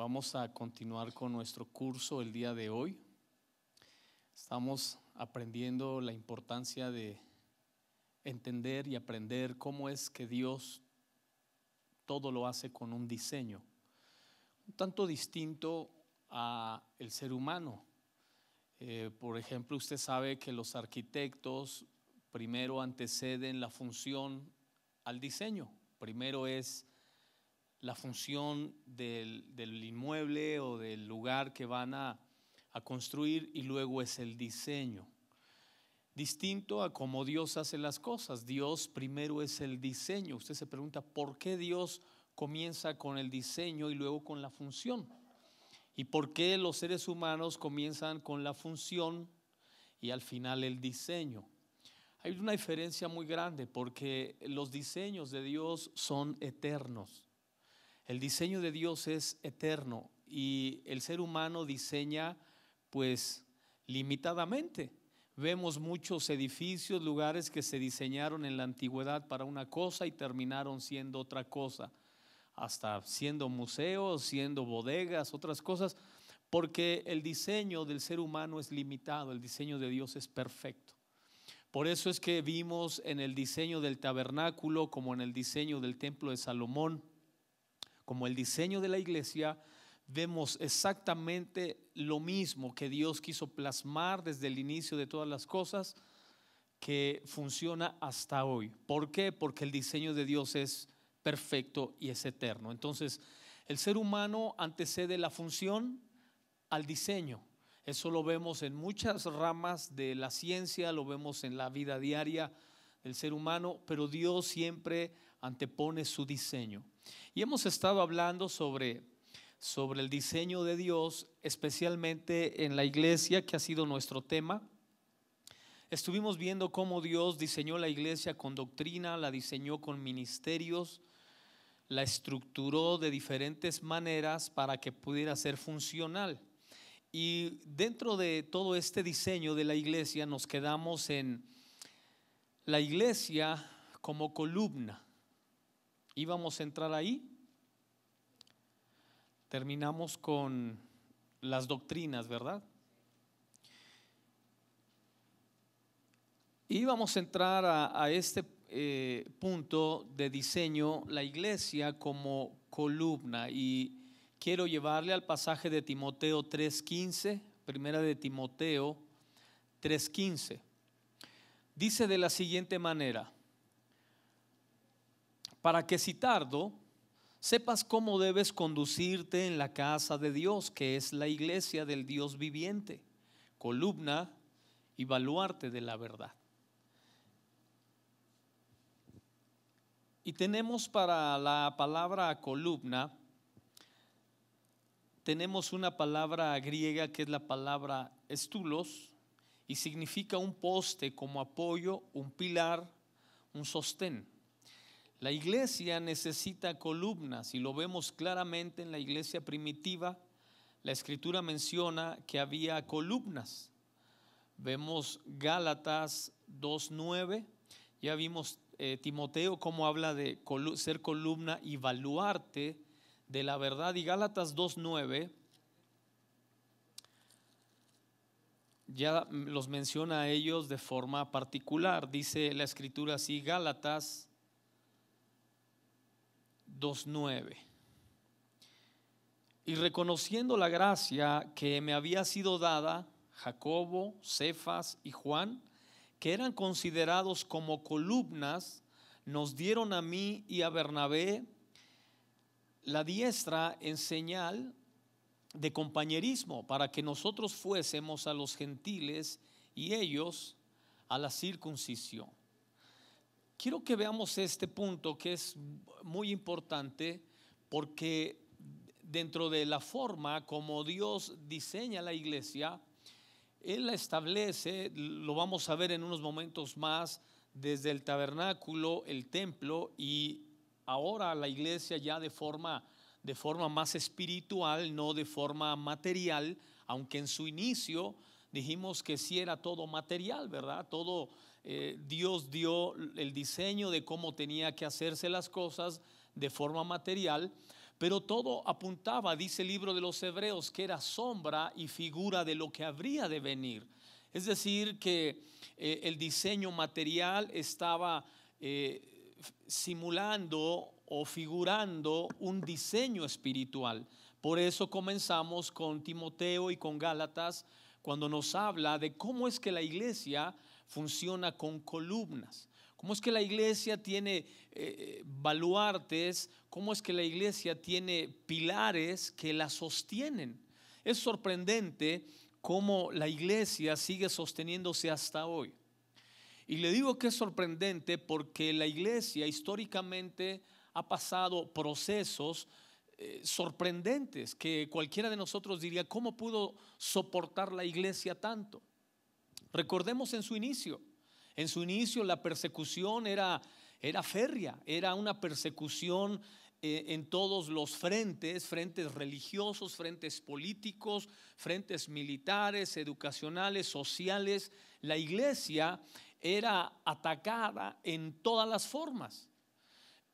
Vamos a continuar con nuestro curso el día de hoy. Estamos aprendiendo la importancia de entender y aprender cómo es que Dios todo lo hace con un diseño, un tanto distinto a el ser humano. Por ejemplo, usted sabe que los arquitectos primero anteceden la función al diseño. Primero es la función del inmueble o del lugar que van a construir, y luego es el diseño. Distinto a cómo Dios hace las cosas. Dios primero es el diseño. Usted se pregunta ¿por qué Dios comienza con el diseño y luego con la función? ¿Y por qué los seres humanos comienzan con la función y al final el diseño? Hay una diferencia muy grande, porque los diseños de Dios son eternos. El diseño de Dios es eterno y el ser humano diseña pues limitadamente. Vemos muchos edificios, lugares que se diseñaron en la antigüedad para una cosa y terminaron siendo otra cosa, hasta siendo museos, siendo bodegas, otras cosas, porque el diseño del ser humano es limitado, el diseño de Dios es perfecto. Por eso es que vimos en el diseño del tabernáculo, como en el diseño del templo de Salomón, como el diseño de la iglesia, vemos exactamente lo mismo que Dios quiso plasmar desde el inicio de todas las cosas, que funciona hasta hoy. ¿Por qué? Porque el diseño de Dios es perfecto y es eterno. Entonces, el ser humano antecede la función al diseño. Eso lo vemos en muchas ramas de la ciencia, lo vemos en la vida diaria del ser humano, pero Dios siempre antepone su diseño. Y hemos estado hablando sobre el diseño de Dios, especialmente en la iglesia, que ha sido nuestro tema. Estuvimos viendo cómo Dios diseñó la iglesia con doctrina, la diseñó con ministerios, la estructuró de diferentes maneras para que pudiera ser funcional. Y dentro de todo este diseño de la iglesia nos quedamos en la iglesia como columna. Íbamos a entrar ahí. Terminamos con las doctrinas, ¿verdad? Y vamos a entrar a este punto de diseño, la iglesia como columna. Y quiero llevarle al pasaje de Timoteo 3:15, primera de Timoteo 3:15. Dice de la siguiente manera: para que si tardo, sepas cómo debes conducirte en la casa de Dios, que es la iglesia del Dios viviente, columna y baluarte de la verdad. Y tenemos para la palabra columna, tenemos una palabra griega que es la palabra estulos, y significa un poste como apoyo, un pilar, un sostén. La iglesia necesita columnas, y lo vemos claramente en la iglesia primitiva. La escritura menciona que había columnas. Vemos Gálatas 2:9, ya vimos Timoteo cómo habla de ser columna y baluarte de la verdad. Y Gálatas 2:9 ya los menciona a ellos de forma particular. Dice la escritura así, Gálatas 2:9: y reconociendo la gracia que me había sido dada, Jacobo, Cefas y Juan, que eran considerados como columnas, nos dieron a mí y a Bernabé la diestra en señal de compañerismo, para que nosotros fuésemos a los gentiles y ellos a la circuncisión. Quiero que veamos este punto, que es muy importante, porque dentro de la forma como Dios diseña la iglesia, Él la establece, lo vamos a ver en unos momentos más, desde el tabernáculo, el templo, y ahora la iglesia ya de forma más espiritual, no de forma material, aunque en su inicio dijimos que sí era todo material, ¿verdad? Todo Dios dio el diseño de cómo tenía que hacerse las cosas de forma material, pero todo apuntaba, dice el libro de los Hebreos, que era sombra y figura de lo que habría de venir. Es decir, que el diseño material estaba simulando o figurando un diseño espiritual. Por eso comenzamos con Timoteo y con Gálatas, cuando nos habla de cómo es que la iglesia funciona con columnas, cómo es que la iglesia tiene baluartes, cómo es que la iglesia tiene pilares que la sostienen. Es sorprendente cómo la iglesia sigue sosteniéndose hasta hoy. Y le digo que es sorprendente porque la iglesia históricamente ha pasado procesos sorprendentes que cualquiera de nosotros diría, ¿cómo pudo soportar la iglesia tanto? Recordemos en su inicio. En su inicio la persecución era férrea, era una persecución en todos los frentes, frentes religiosos, frentes políticos, frentes militares, educacionales, sociales. La iglesia era atacada en todas las formas.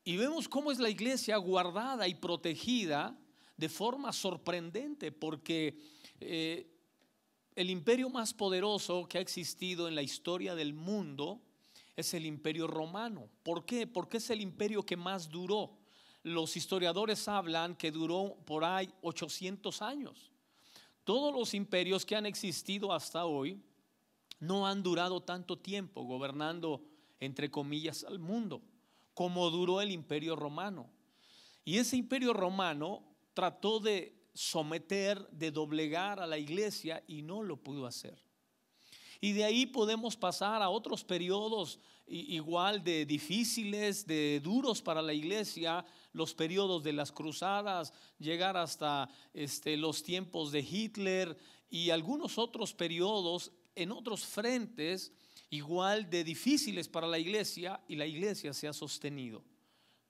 Y vemos cómo es la iglesia guardada y protegida de forma sorprendente, porque el imperio más poderoso que ha existido en la historia del mundo es el imperio romano. ¿Por qué? Porque es el imperio que más duró. Los historiadores hablan que duró por ahí 800 años. Todos los imperios que han existido hasta hoy no han durado tanto tiempo gobernando, entre comillas, al mundo como duró el imperio romano. Y ese imperio romano trató de someter, de doblegar a la iglesia y no lo pudo hacer. Y de ahí podemos pasar a otros periodos igual de difíciles, de duros para la iglesia, los periodos de las cruzadas, llegar hasta los tiempos de Hitler y algunos otros periodos en otros frentes igual de difíciles para la iglesia, y la iglesia se ha sostenido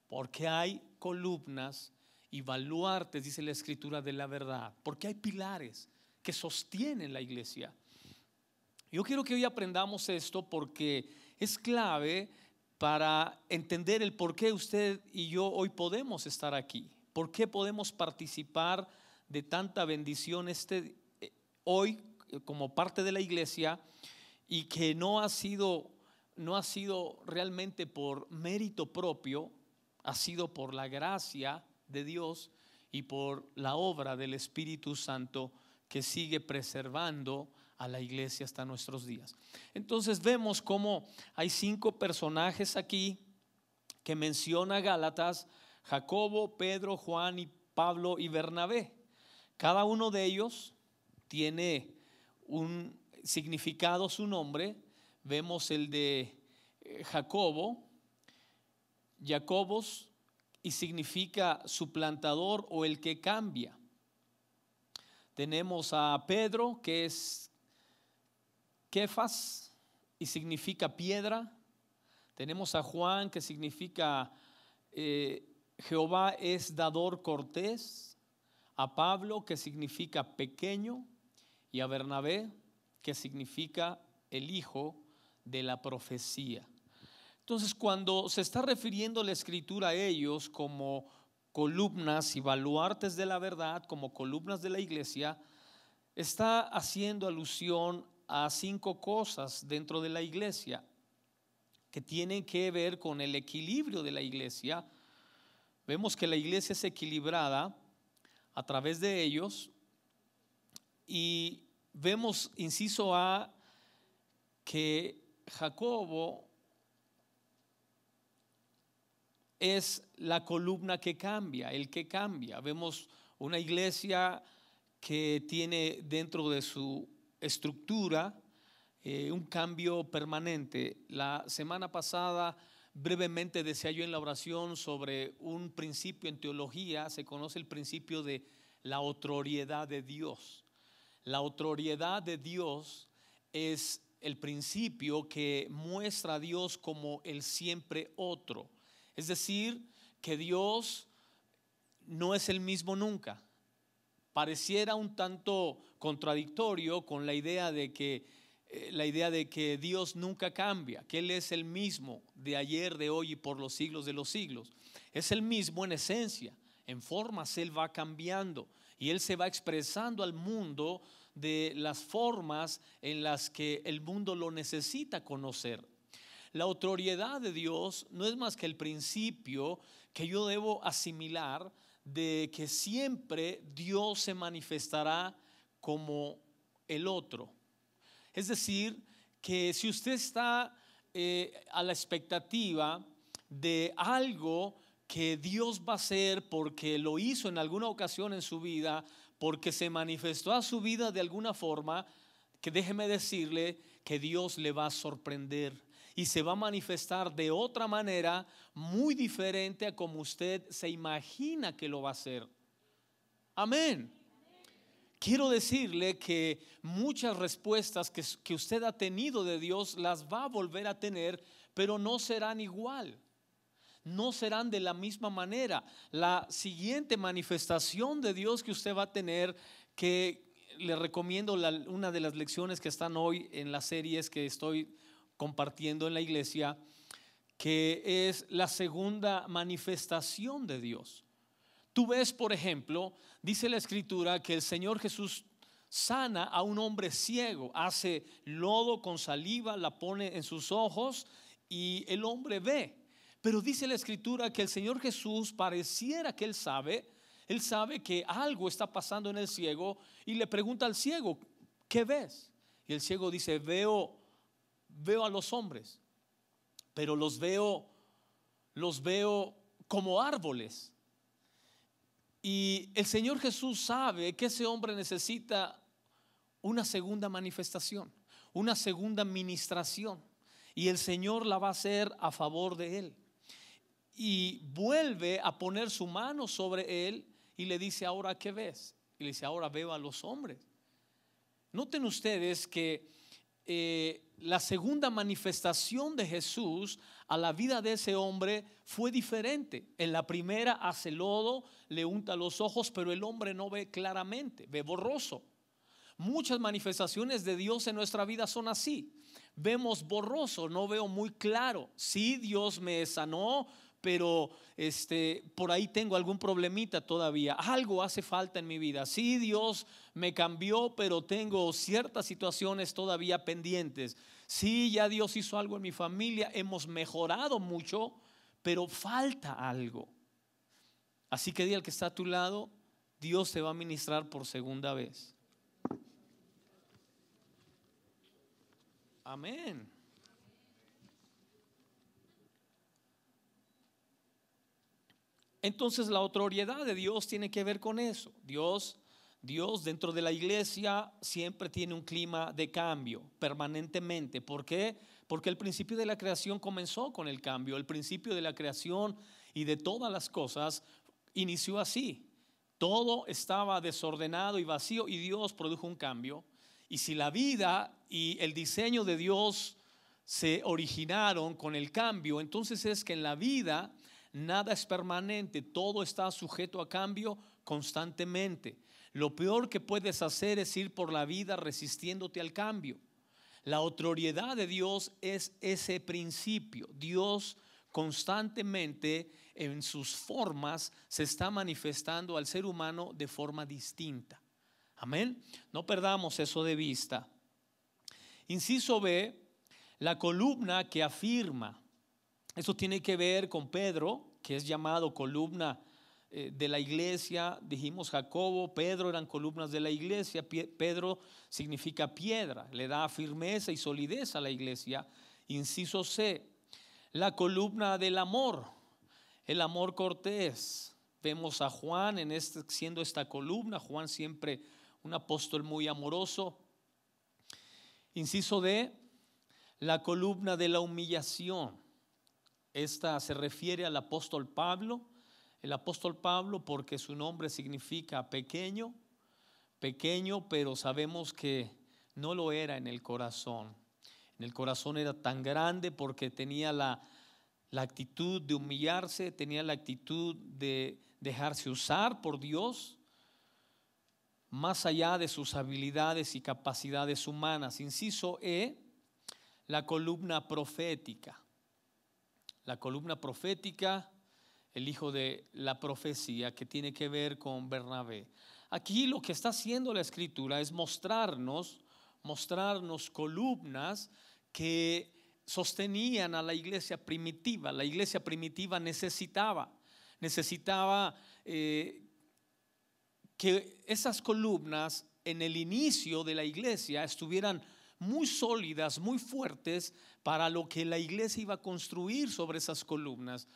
porque hay columnas y baluartes, dice la escritura, de la verdad, porque hay pilares que sostienen la iglesia. Yo quiero que hoy aprendamos esto porque es clave para entender el por qué usted y yo hoy podemos estar aquí, por qué podemos participar de tanta bendición hoy como parte de la iglesia, y que no ha sido realmente por mérito propio, ha sido por la gracia de Dios y por la obra del Espíritu Santo que sigue preservando a la iglesia hasta nuestros días. Entonces vemos cómo hay 5 personajes aquí que menciona Gálatas: Jacobo, Pedro, Juan y Pablo y Bernabé. Cada uno de ellos tiene un significado, su nombre. Vemos el de Jacobo, Jacobos, y significa suplantador o el que cambia. Tenemos a Pedro, que es Kefas y significa piedra. Tenemos a Juan, que significa Jehová es dador cortés. A Pablo, que significa pequeño, y a Bernabé, que significa el hijo de la profecía. Entonces, cuando se está refiriendo la escritura a ellos como columnas y baluartes de la verdad, como columnas de la iglesia, está haciendo alusión a 5 cosas dentro de la iglesia que tienen que ver con el equilibrio de la iglesia. Vemos que la iglesia es equilibrada a través de ellos, y vemos, inciso A, que Jacobo es la columna que cambia, el que cambia. Vemos una iglesia que tiene dentro de su estructura un cambio permanente. La semana pasada brevemente decía yo en la oración sobre un principio en teología. Se conoce el principio de la otroriedad de Dios. La otroriedad de Dios es el principio que muestra a Dios como el siempre otro. Es decir, que Dios no es el mismo nunca. Pareciera un tanto contradictorio con la idea de que Dios nunca cambia, que Él es el mismo de ayer, de hoy y por los siglos de los siglos. Es el mismo en esencia, en formas, Él va cambiando y Él se va expresando al mundo de las formas en las que el mundo lo necesita conocer. La autoridad de Dios no es más que el principio que yo debo asimilar de que siempre Dios se manifestará como el otro. Es decir, que si usted está a la expectativa de algo que Dios va a hacer porque lo hizo en alguna ocasión en su vida, porque se manifestó a su vida de alguna forma, que déjeme decirle que Dios le va a sorprender y se va a manifestar de otra manera muy diferente a como usted se imagina que lo va a hacer. Amén. Quiero decirle que muchas respuestas que usted ha tenido de Dios las va a volver a tener, pero no serán igual. No serán de la misma manera. La siguiente manifestación de Dios que usted va a tener, que le recomiendo una de las lecciones que están hoy en las series que estoy compartiendo en la iglesia, que es la segunda manifestación de Dios. Tú ves, por ejemplo, dice la escritura que el Señor Jesús sana a un hombre ciego, hace lodo con saliva, la pone en sus ojos y el hombre ve. Pero dice la escritura que el Señor Jesús pareciera que Él sabe que algo está pasando en el ciego y le pregunta al ciego, ¿qué ves? Y el ciego dice, veo a los hombres, pero los veo como árboles. Y el Señor Jesús sabe que ese hombre necesita una segunda manifestación, una segunda ministración, y el Señor la va a hacer a favor de él. Y vuelve a poner su mano sobre él y le dice, ¿ahora qué ves? Y le dice, ahora veo a los hombres. Noten ustedes que la segunda manifestación de Jesús a la vida de ese hombre fue diferente. En la primera hace lodo, le unta los ojos, pero el hombre no ve claramente, ve borroso. Muchas manifestaciones de Dios en nuestra vida son así. Vemos borroso, no veo muy claro. Sí, Dios me sanó, pero por ahí tengo algún problemita todavía. Algo hace falta en mi vida. Sí, Dios me cambió, pero tengo ciertas situaciones todavía pendientes. Sí, ya Dios hizo algo en mi familia, hemos mejorado mucho, pero falta algo. Así que di al que está a tu lado, Dios te va a ministrar por segunda vez. Amén. Entonces la autoridad de Dios tiene que ver con eso. Dios dentro de la iglesia siempre tiene un clima de cambio permanentemente. ¿Por qué? Porque el principio de la creación comenzó con el cambio. El principio de la creación y de todas las cosas inició así. Todo estaba desordenado y vacío y Dios produjo un cambio. Y si la vida y el diseño de Dios se originaron con el cambio, entonces es que en la vida nada es permanente, todo está sujeto a cambio constantemente. Lo peor que puedes hacer es ir por la vida resistiéndote al cambio. La autoridad de Dios es ese principio. Dios constantemente en sus formas se está manifestando al ser humano de forma distinta. Amén. No perdamos eso de vista. Inciso B, la columna que afirma. Eso tiene que ver con Pedro, que es llamado columna de la iglesia. Dijimos Jacobo, Pedro eran columnas de la iglesia. Pedro significa piedra, le da firmeza y solidez a la iglesia. Inciso C, la columna del amor, el amor cortés. Vemos a Juan siendo esta columna. Juan siempre un apóstol muy amoroso. Inciso D, la columna de la humillación. Esta se refiere al apóstol Pablo. El apóstol Pablo, porque su nombre significa pequeño, pero sabemos que no lo era en el corazón. En el corazón era tan grande porque tenía la actitud de humillarse, tenía la actitud de dejarse usar por Dios, más allá de sus habilidades y capacidades humanas. Inciso E, la columna profética. La columna profética el hijo de la profecía, que tiene que ver con Bernabé. Aquí lo que está haciendo la Escritura es mostrarnos columnas que sostenían a la iglesia primitiva. La iglesia primitiva necesitaba que esas columnas en el inicio de la iglesia estuvieran muy sólidas, muy fuertes para lo que la iglesia iba a construir sobre esas columnas.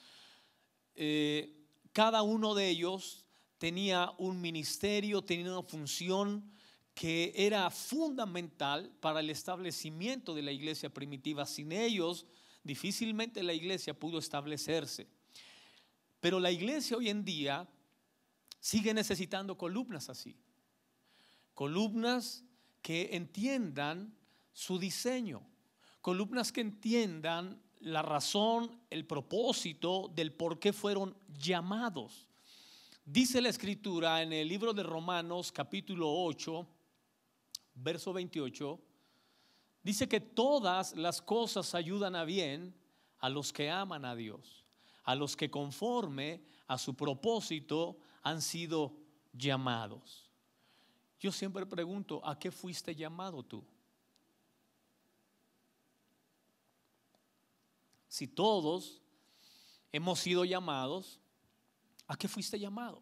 Cada uno de ellos tenía un ministerio, tenía una función que era fundamental para el establecimiento de la iglesia primitiva. Sin ellos, difícilmente la iglesia pudo establecerse. Pero la iglesia hoy en día sigue necesitando columnas así, columnas que entiendan su diseño, columnas que entiendan la razón, el propósito del por qué fueron llamados. Dice la Escritura en el libro de Romanos capítulo 8, verso 28, dice que todas las cosas ayudan a bien a los que aman a Dios, a los que conforme a su propósito han sido llamados. Yo siempre pregunto, ¿a qué fuiste llamado tú? Si todos hemos sido llamados, ¿a qué fuiste llamado?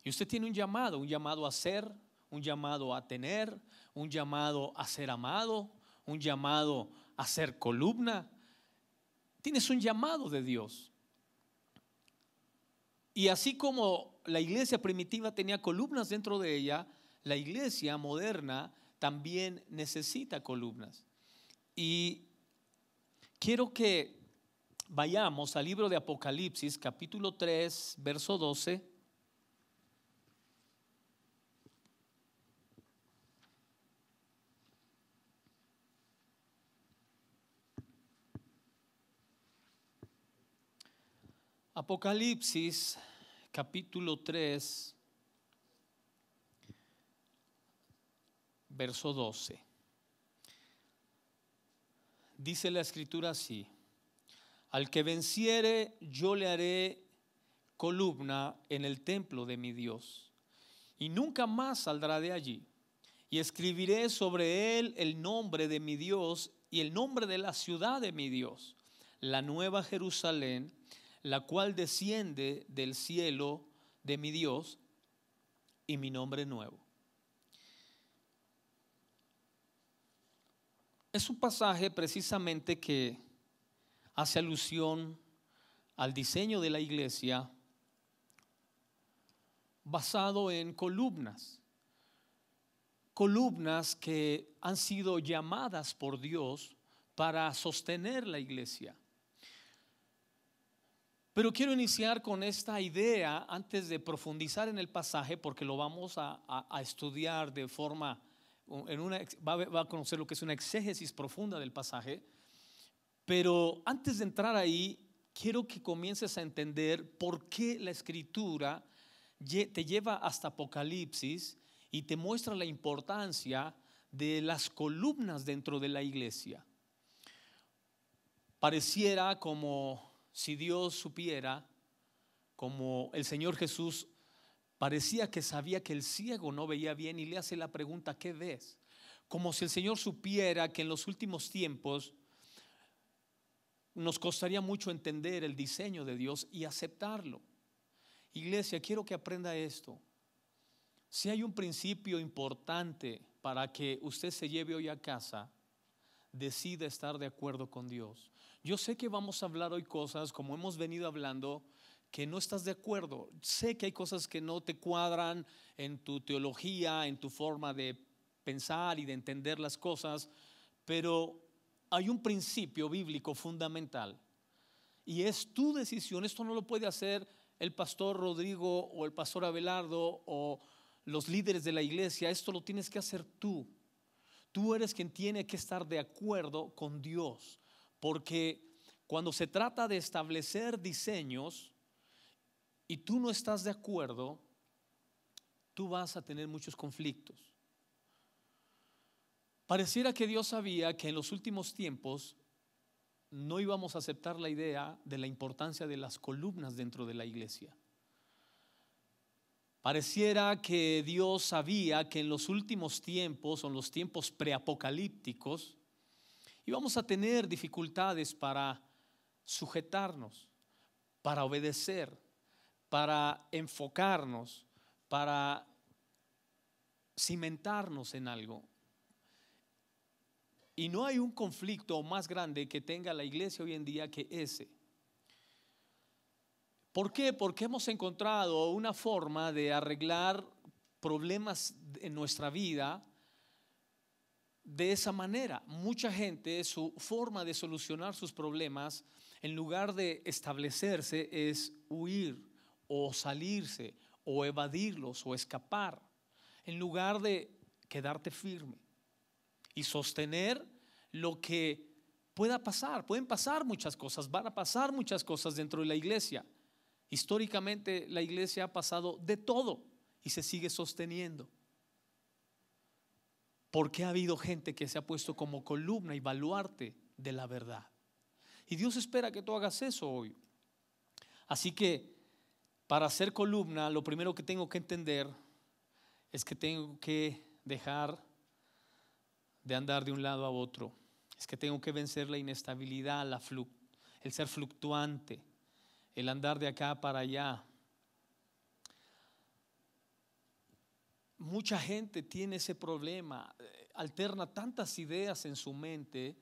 Y usted tiene un llamado a ser, un llamado a tener, un llamado a ser amado, un llamado a ser columna. Tienes un llamado de Dios. Y así como la iglesia primitiva tenía columnas dentro de ella, la iglesia moderna también necesita columnas. Y quiero que vayamos al libro de Apocalipsis, capítulo 3, verso 12. Apocalipsis, capítulo 3, verso 12. Dice la Escritura así: al que venciere, yo le haré columna en el templo de mi Dios, y nunca más saldrá de allí. Y escribiré sobre él el nombre de mi Dios y el nombre de la ciudad de mi Dios, la nueva Jerusalén, la cual desciende del cielo de mi Dios, y mi nombre nuevo. Es un pasaje precisamente que hace alusión al diseño de la iglesia basado en columnas que han sido llamadas por Dios para sostener la iglesia. Pero quiero iniciar con esta idea antes de profundizar en el pasaje, porque lo vamos a estudiar de forma, va a conocer lo que es una exégesis profunda del pasaje. Pero antes de entrar ahí, quiero que comiences a entender por qué la Escritura te lleva hasta Apocalipsis y te muestra la importancia de las columnas dentro de la iglesia. Pareciera como si Dios supiera, como el Señor Jesús parecía que sabía que el ciego no veía bien y le hace la pregunta: ¿qué ves? Como si el Señor supiera que en los últimos tiempos nos costaría mucho entender el diseño de Dios y aceptarlo. Iglesia, quiero que aprenda esto. Si hay un principio importante para que usted se lleve hoy a casa, decida estar de acuerdo con Dios. Yo sé que vamos a hablar hoy cosas, como hemos venido hablando, que no estás de acuerdo. Sé que hay cosas que no te cuadran en tu teología, en tu forma de pensar y de entender las cosas, pero hay un principio bíblico fundamental y es tu decisión. Esto no lo puede hacer el pastor Rodrigo o el pastor Abelardo o los líderes de la iglesia. Esto lo tienes que hacer tú. Tú eres quien tiene que estar de acuerdo con Dios, porque cuando se trata de establecer diseños y tú no estás de acuerdo, tú vas a tener muchos conflictos. Pareciera que Dios sabía que en los últimos tiempos no íbamos a aceptar la idea de la importancia de las columnas dentro de la iglesia. Pareciera que Dios sabía que en los últimos tiempos, o en los tiempos preapocalípticos, íbamos a tener dificultades para sujetarnos, para obedecer, para enfocarnos, para cimentarnos en algo. Y no hay un conflicto más grande que tenga la iglesia hoy en día que ese. ¿Por qué? Porque hemos encontrado una forma de arreglar problemas en nuestra vida de esa manera. Mucha gente, su forma de solucionar sus problemas, en lugar de establecerse, es huir o salirse o evadirlos o escapar, en lugar de quedarte firme y sostener lo que pueda pasar. Pueden pasar muchas cosas, van a pasar muchas cosas dentro de la iglesia. Históricamente la iglesia ha pasado de todo y se sigue sosteniendo, porque ha habido gente que se ha puesto como columna y baluarte de la verdad. Y Dios espera que tú hagas eso hoy. Así que para ser columna, lo primero que tengo que entender es que tengo que dejar de andar de un lado a otro. Es que tengo que vencer la inestabilidad, el ser fluctuante, el andar de acá para allá. Mucha gente tiene ese problema, alterna tantas ideas en su mente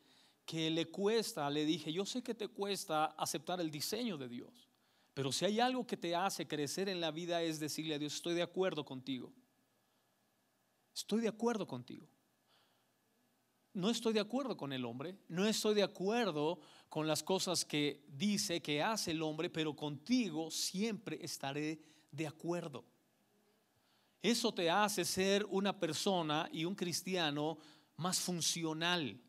que le cuesta. Le dije, yo sé que te cuesta aceptar el diseño de Dios, pero si hay algo que te hace crecer en la vida es decirle a Dios: estoy de acuerdo contigo, estoy de acuerdo contigo. No estoy de acuerdo con el hombre, no estoy de acuerdo con las cosas que dice, que hace el hombre, pero contigo siempre estaré de acuerdo. Eso te hace ser una persona y un cristiano más funcional.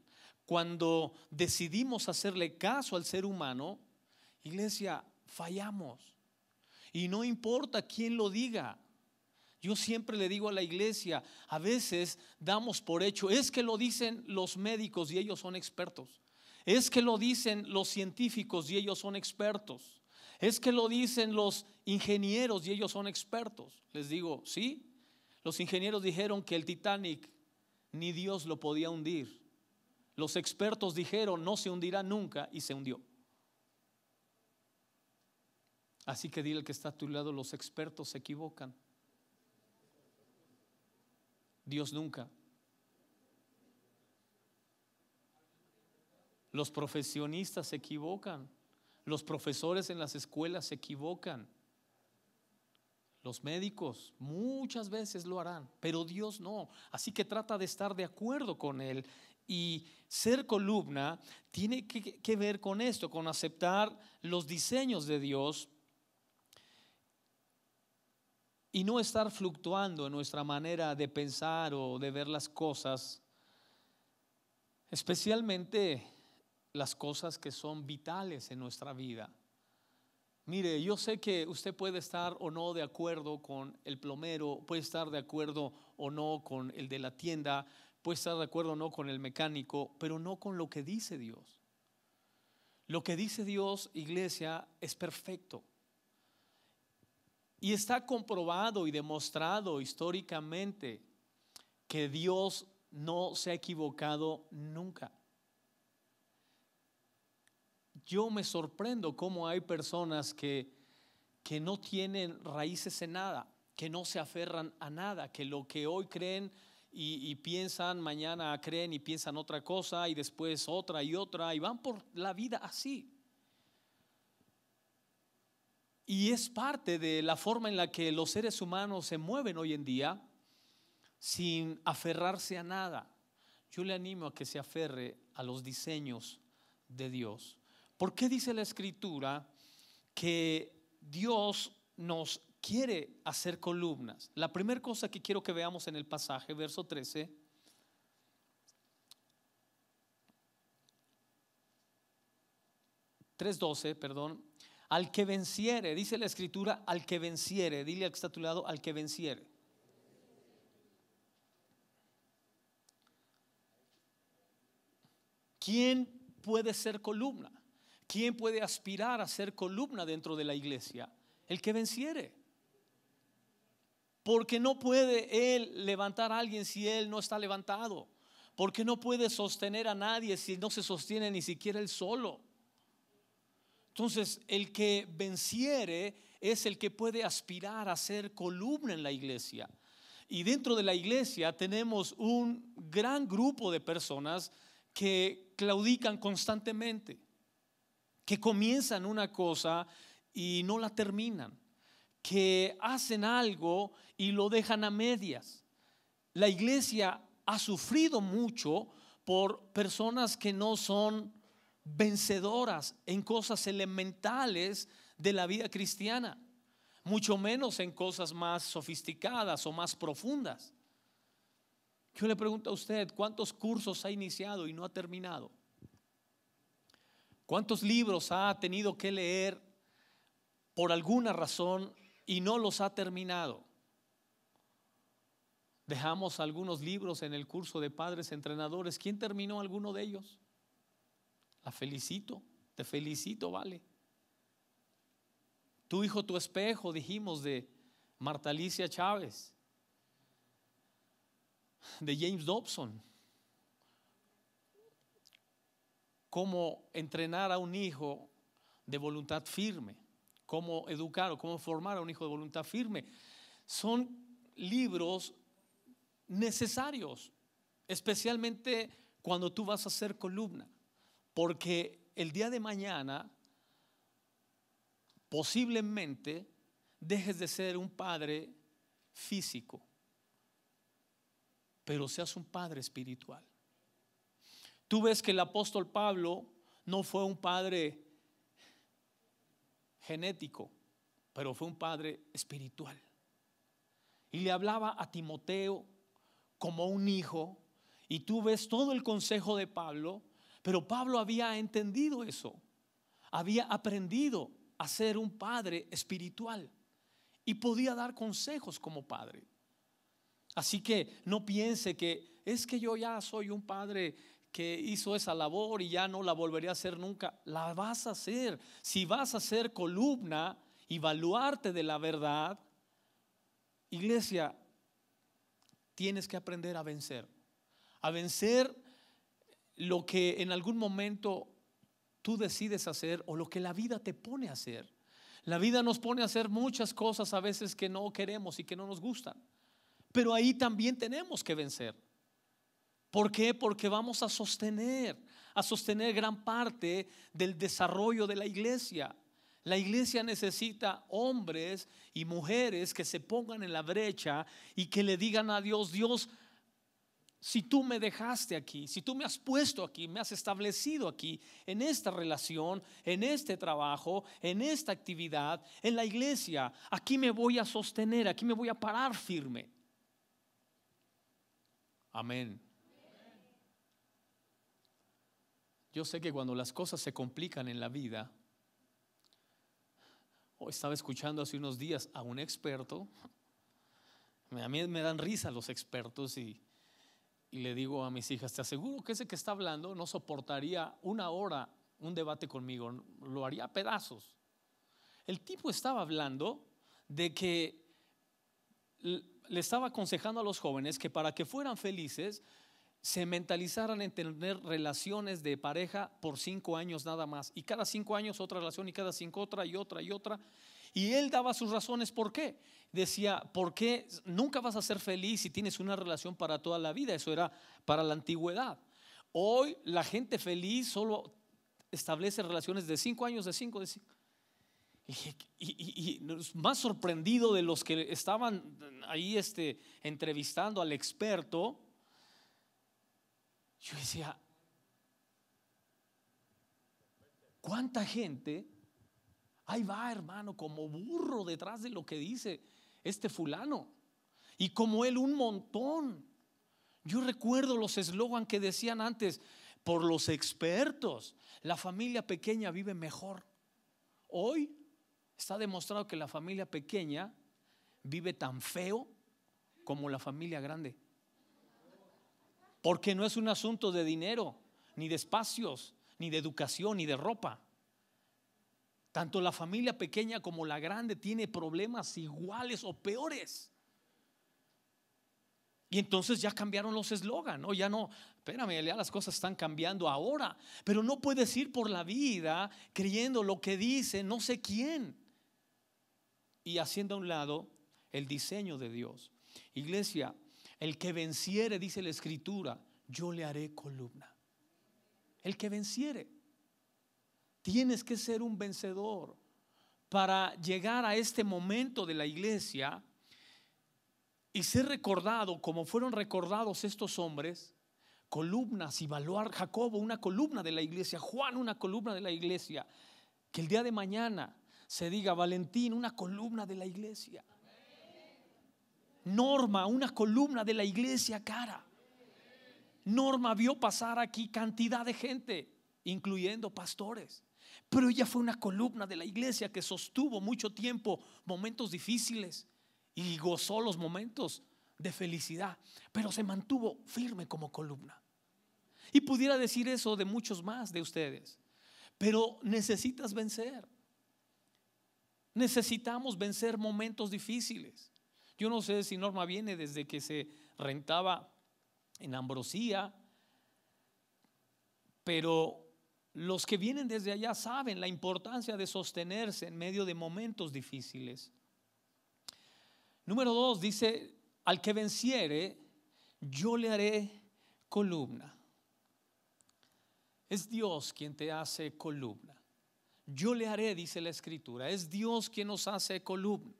Cuando decidimos hacerle caso al ser humano, iglesia, fallamos. Y no importa quién lo diga. Yo siempre le digo a la iglesia, a veces damos por hecho, es que lo dicen los médicos y ellos son expertos. Es que lo dicen los científicos y ellos son expertos. Es que lo dicen los ingenieros y ellos son expertos. Les digo, sí, los ingenieros dijeron que el Titanic ni Dios lo podía hundir. Los expertos dijeron no se hundirá nunca y se hundió. Así que dile al que está a tu lado, los expertos se equivocan. Dios nunca. Los profesionistas se equivocan. Los profesores en las escuelas se equivocan. Los médicos muchas veces lo harán, pero Dios no. Así que trata de estar de acuerdo con Él. Y ser columna tiene que ver con esto, con aceptar los diseños de Dios y no estar fluctuando en nuestra manera de pensar o de ver las cosas, especialmente las cosas que son vitales en nuestra vida. Mire, yo sé que usted puede estar o no de acuerdo con el plomero, puede estar de acuerdo o no con el de la tienda, puede estar de acuerdo o no con el mecánico, pero no con lo que dice Dios. Lo que dice Dios, iglesia, es perfecto. Y está comprobado y demostrado históricamente que Dios no se ha equivocado nunca. Yo me sorprendo cómo hay personas que no tienen raíces en nada, que no se aferran a nada, que lo que hoy creen y piensan, mañana creen y piensan otra cosa y después otra y otra y van por la vida así. Y es parte de la forma en la que los seres humanos se mueven hoy en día, sin aferrarse a nada. Yo le animo a que se aferre a los diseños de Dios. ¿Por qué dice la Escritura que Dios nos quiere hacer columnas? La primera cosa que quiero que veamos en el pasaje, verso 13, 3:12, perdón. Al que venciere, dice la Escritura, al que venciere. Dile al que está a tu lado, al que venciere. ¿Quién puede ser columna? ¿Quién puede aspirar a ser columna dentro de la iglesia? El que venciere. Porque no puede él levantar a alguien si él no está levantado. Porque no puede sostener a nadie si no se sostiene ni siquiera él solo. Entonces, el que venciere es el que puede aspirar a ser columna en la iglesia. Y dentro de la iglesia tenemos un gran grupo de personas que claudican constantemente, que comienzan una cosa y no la terminan, que hacen algo y lo dejan a medias. La iglesia ha sufrido mucho por personas que no son vencedoras en cosas elementales de la vida cristiana, mucho menos en cosas más sofisticadas o más profundas. Yo le pregunto a usted, ¿cuántos cursos ha iniciado y no ha terminado? ¿Cuántos libros ha tenido que leer por alguna razón y no los ha terminado? Dejamos algunos libros en el curso de padres entrenadores. ¿Quién terminó alguno de ellos? La felicito, te felicito, vale. Tu hijo, tu espejo, dijimos, de Marta Alicia Chávez, de James Dobson. Cómo entrenar a un hijo de voluntad firme, cómo educar o cómo formar a un hijo de voluntad firme. Son libros necesarios, especialmente cuando tú vas a ser columna, porque el día de mañana posiblemente dejes de ser un padre físico, pero seas un padre espiritual. Tú ves que el apóstol Pablo no fue un padre genético, pero fue un padre espiritual. Y le hablaba a Timoteo como un hijo. Y tú ves todo el consejo de Pablo, pero Pablo había entendido eso, había aprendido a ser un padre espiritual y podía dar consejos como padre. Así que no piense que es que yo ya soy un padre que hizo esa labor y ya no la volveré a hacer nunca. La vas a hacer. Si vas a ser columna y baluarte de la verdad, iglesia, tienes que aprender a vencer lo que en algún momento tú decides hacer o lo que la vida te pone a hacer. La vida nos pone a hacer muchas cosas a veces que no queremos y que no nos gustan, pero ahí también tenemos que vencer. ¿Por qué? Porque vamos a sostener gran parte del desarrollo de la iglesia. La iglesia necesita hombres y mujeres que se pongan en la brecha y que le digan a Dios: Dios, si tú me dejaste aquí, si tú me has puesto aquí, me has establecido aquí, en esta relación, en este trabajo, en esta actividad, en la iglesia, aquí me voy a sostener, aquí me voy a parar firme. Amén. Yo sé que cuando las cosas se complican en la vida, estaba escuchando hace unos días a un experto. A mí me dan risa los expertos y le digo a mis hijas: te aseguro que ese que está hablando no soportaría una hora un debate conmigo, lo haría a pedazos. El tipo estaba hablando de que le estaba aconsejando a los jóvenes que para que fueran felices se mentalizaran en tener relaciones de pareja por 5 años nada más, y cada 5 años otra relación, y cada 5 otra y otra y otra. Y él daba sus razones por qué. Decía: ¿por qué nunca vas a ser feliz si tienes una relación para toda la vida? Eso era para la antigüedad. Hoy la gente feliz solo establece relaciones de 5 años, de 5. Y más sorprendido de los que estaban ahí entrevistando al experto, yo decía: ¿cuánta gente ahí va, hermano, como burro detrás de lo que dice este fulano? Y como él, un montón. Yo recuerdo los eslogan que decían antes: por los expertos, la familia pequeña vive mejor. Hoy está demostrado que la familia pequeña vive tan feo como la familia grande. Porque no es un asunto de dinero, ni de espacios, ni de educación, ni de ropa. Tanto la familia pequeña como la grande tiene problemas iguales o peores. Y entonces ya cambiaron los eslogan, ¿no? Ya no, espérame, ya las cosas están cambiando ahora. Pero no puedes ir por la vida creyendo lo que dice no sé quién y haciendo a un lado el diseño de Dios. Iglesia, el que venciere, dice la Escritura, yo le haré columna. El que venciere. Tienes que ser un vencedor para llegar a este momento de la iglesia y ser recordado como fueron recordados estos hombres, columnas y baluar. Jacobo, una columna de la iglesia; Juan, una columna de la iglesia. Que el día de mañana se diga: Valentín, una columna de la iglesia; Norma, una columna de la iglesia, cara. Norma vio pasar aquí cantidad de gente, incluyendo pastores, pero ella fue una columna de la iglesia que sostuvo mucho tiempo momentos difíciles y gozó los momentos de felicidad, pero se mantuvo firme como columna. Y pudiera decir eso de muchos más de ustedes, pero necesitas vencer. Necesitamos vencer momentos difíciles. Yo no sé si Norma viene desde que se rentaba en Ambrosía, pero los que vienen desde allá saben la importancia de sostenerse en medio de momentos difíciles. Número 2 dice: al que venciere, yo le haré columna. Es Dios quien te hace columna. Yo le haré, dice la Escritura. Es Dios quien nos hace columna.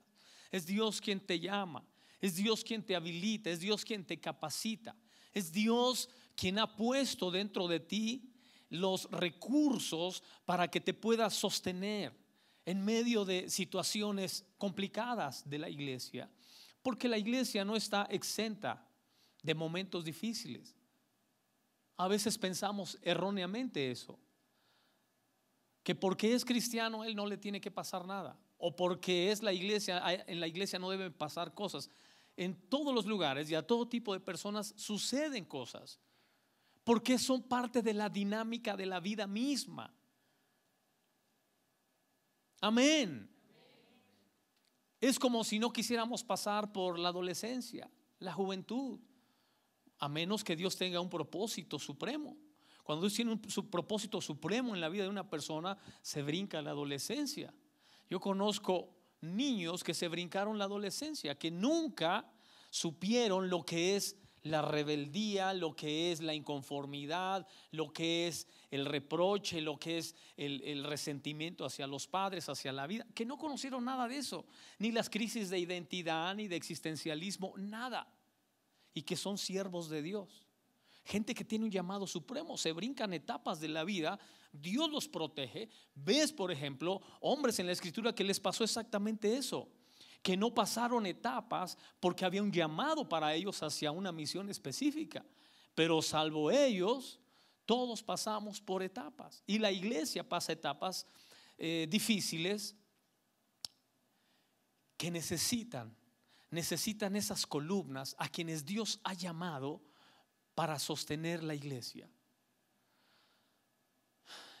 Es Dios quien te llama. Es Dios quien te habilita. Es Dios quien te capacita. Es Dios quien ha puesto dentro de ti los recursos para que te puedas sostener en medio de situaciones complicadas de la iglesia, porque la iglesia no está exenta de momentos difíciles. A veces pensamos erróneamente eso, que porque es cristiano él no le tiene que pasar nada, o porque es la iglesia, en la iglesia no deben pasar cosas. En todos los lugares y a todo tipo de personas suceden cosas, porque son parte de la dinámica de la vida misma. Amén. Es como si no quisiéramos pasar por la adolescencia, la juventud, a menos que Dios tenga un propósito supremo. Cuando Dios tiene un propósito supremo en la vida de una persona, se brinca la adolescencia. Yo conozco niños que se brincaron la adolescencia, que nunca supieron lo que es la rebeldía, lo que es la inconformidad, lo que es el reproche, lo que es el resentimiento hacia los padres, hacia la vida, que no conocieron nada de eso, ni las crisis de identidad, ni de existencialismo, nada, y que son siervos de Dios. Gente que tiene un llamado supremo, se brincan etapas de la vida, Dios los protege. Ves, por ejemplo, hombres en la Escritura que les pasó exactamente eso, que no pasaron etapas porque había un llamado para ellos hacia una misión específica. Pero salvo ellos, todos pasamos por etapas, y la iglesia pasa etapas difíciles que necesitan esas columnas a quienes Dios ha llamado para sostener la iglesia.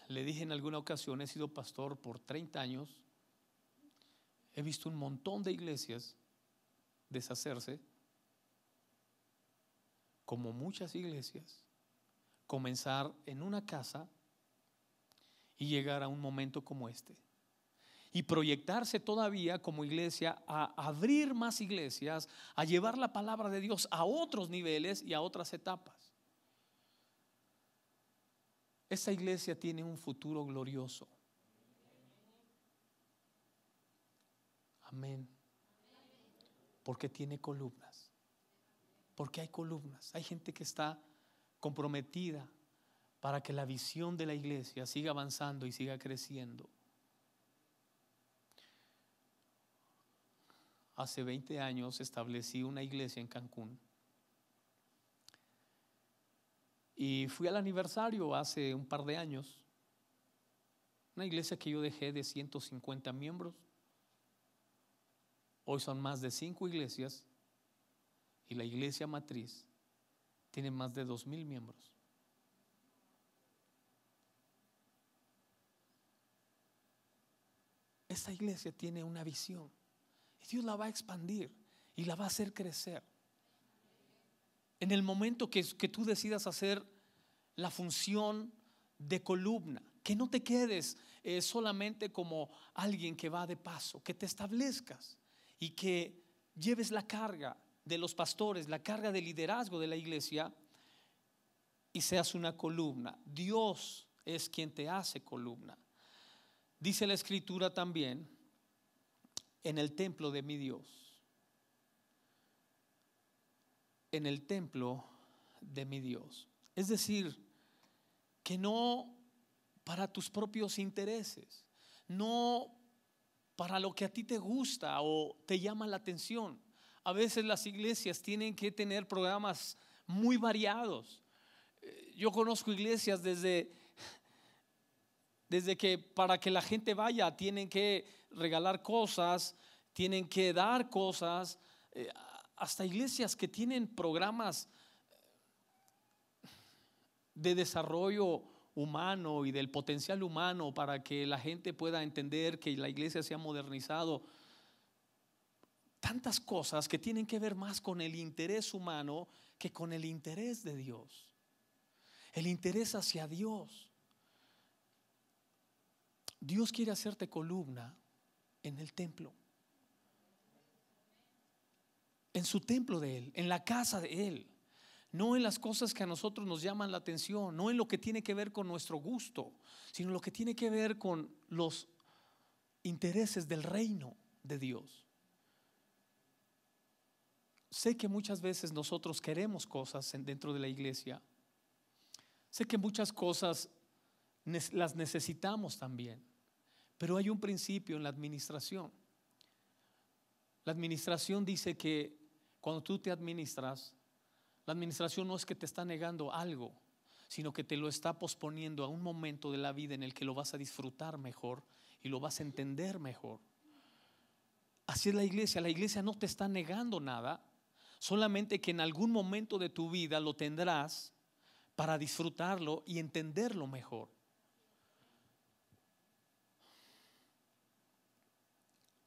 Le dije en alguna ocasión, he sido pastor por 30 años. He visto un montón de iglesias deshacerse, como muchas iglesias, comenzar en una casa y llegar a un momento como este, y proyectarse todavía como iglesia a abrir más iglesias, a llevar la palabra de Dios a otros niveles y a otras etapas. Esta iglesia tiene un futuro glorioso. Amén. Porque tiene columnas. Porque hay columnas. Hay gente que está comprometida para que la visión de la iglesia siga avanzando y siga creciendo. Hace 20 años establecí una iglesia en Cancún. Y fui al aniversario hace un par de años. Una iglesia que yo dejé de 150 miembros. Hoy son más de 5 iglesias, y la iglesia matriz tiene más de 2,000 miembros. esta iglesia tiene una visión y Dios la va a expandir y la va a hacer crecer. En el momento que tú decidas hacer la función de columna, que no te quedes solamente como alguien que va de paso, que te establezcas y que lleves la carga de los pastores, la carga de liderazgo de la iglesia y seas una columna. Dios es quien te hace columna. Dice la escritura también, en el templo de mi Dios, en el templo de mi Dios. Es decir, que no para tus propios intereses, no para lo que a ti te gusta o te llama la atención. A veces las iglesias tienen que tener programas muy variados. Yo conozco iglesias desde que para que la gente vaya tienen que regalar cosas, tienen que dar cosas, hasta iglesias que tienen programas de desarrollo humano y del potencial humano para que la gente pueda entender que la iglesia se ha modernizado. Tantas cosas que tienen que ver más con el interés humano que con el interés de Dios, el interés hacia Dios. Dios quiere hacerte columna en el templo, en su templo de Él, en la casa de Él. No en las cosas que a nosotros nos llaman la atención, no en lo que tiene que ver con nuestro gusto, sino lo que tiene que ver con los intereses del reino de Dios. Sé que muchas veces nosotros queremos cosas dentro de la iglesia. Sé que muchas cosas las necesitamos también, pero hay un principio en la administración. La administración dice que cuando tú te administras, la administración no es que te está negando algo, sino que te lo está posponiendo a un momento de la vida en el que lo vas a disfrutar mejor y lo vas a entender mejor. Así es la iglesia no te está negando nada, solamente que en algún momento de tu vida lo tendrás para disfrutarlo y entenderlo mejor.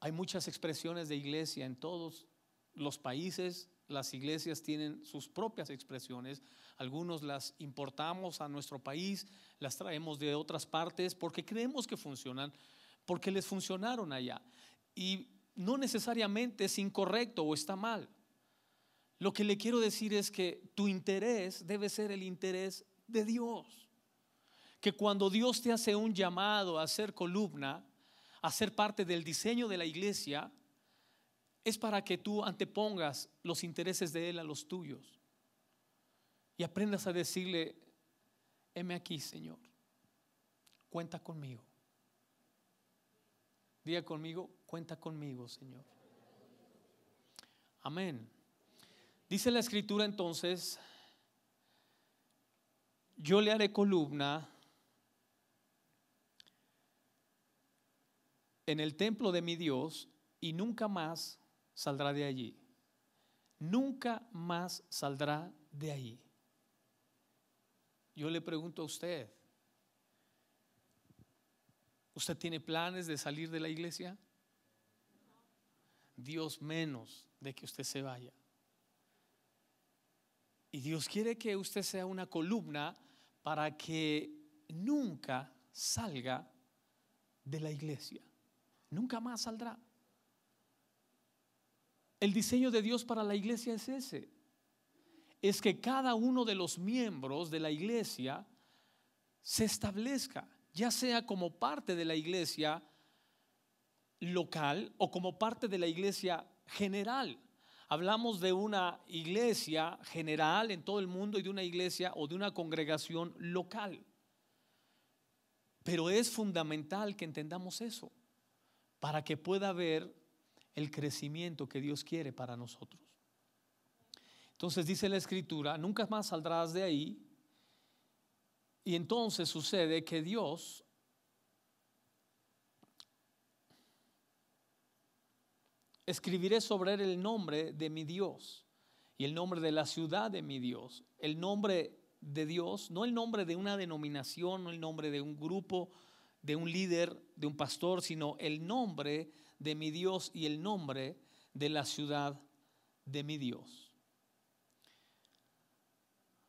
Hay muchas expresiones de iglesia en todos los países. Las iglesias tienen sus propias expresiones. Algunos las importamos a nuestro país, las traemos de otras partes porque creemos que funcionan, porque les funcionaron allá. Y no necesariamente es incorrecto o está mal. Lo que le quiero decir es que tu interés debe ser el interés de Dios. Que cuando Dios te hace un llamado a ser columna, a ser parte del diseño de la iglesia, es para que tú antepongas los intereses de Él a los tuyos y aprendas a decirle: heme aquí, Señor, cuenta conmigo. Diga conmigo: cuenta conmigo, Señor. Amén. Dice la escritura entonces: yo le haré columna en el templo de mi Dios y nunca más saldrá de allí. Nunca más saldrá de ahí. Yo le pregunto a usted: ¿usted tiene planes de salir de la iglesia? Dios menos de que usted se vaya. Y Dios quiere que usted sea una columna para que nunca salga de la iglesia. Nunca más saldrá. El diseño de Dios para la iglesia es ese: es que cada uno de los miembros de la iglesia se establezca, ya sea como parte de la iglesia local o como parte de la iglesia general. Hablamos de una iglesia general en todo el mundo y de una iglesia o de una congregación local. Pero es fundamental que entendamos eso para que pueda haber el crecimiento que Dios quiere para nosotros. Entonces dice la escritura: nunca más saldrás de ahí. Y entonces sucede que Dios escribiré sobre él el nombre de mi Dios y el nombre de la ciudad de mi Dios. El nombre de Dios, no el nombre de una denominación, no el nombre de un grupo de un líder, de un pastor, sino el nombre de mi Dios y el nombre de la ciudad de mi Dios.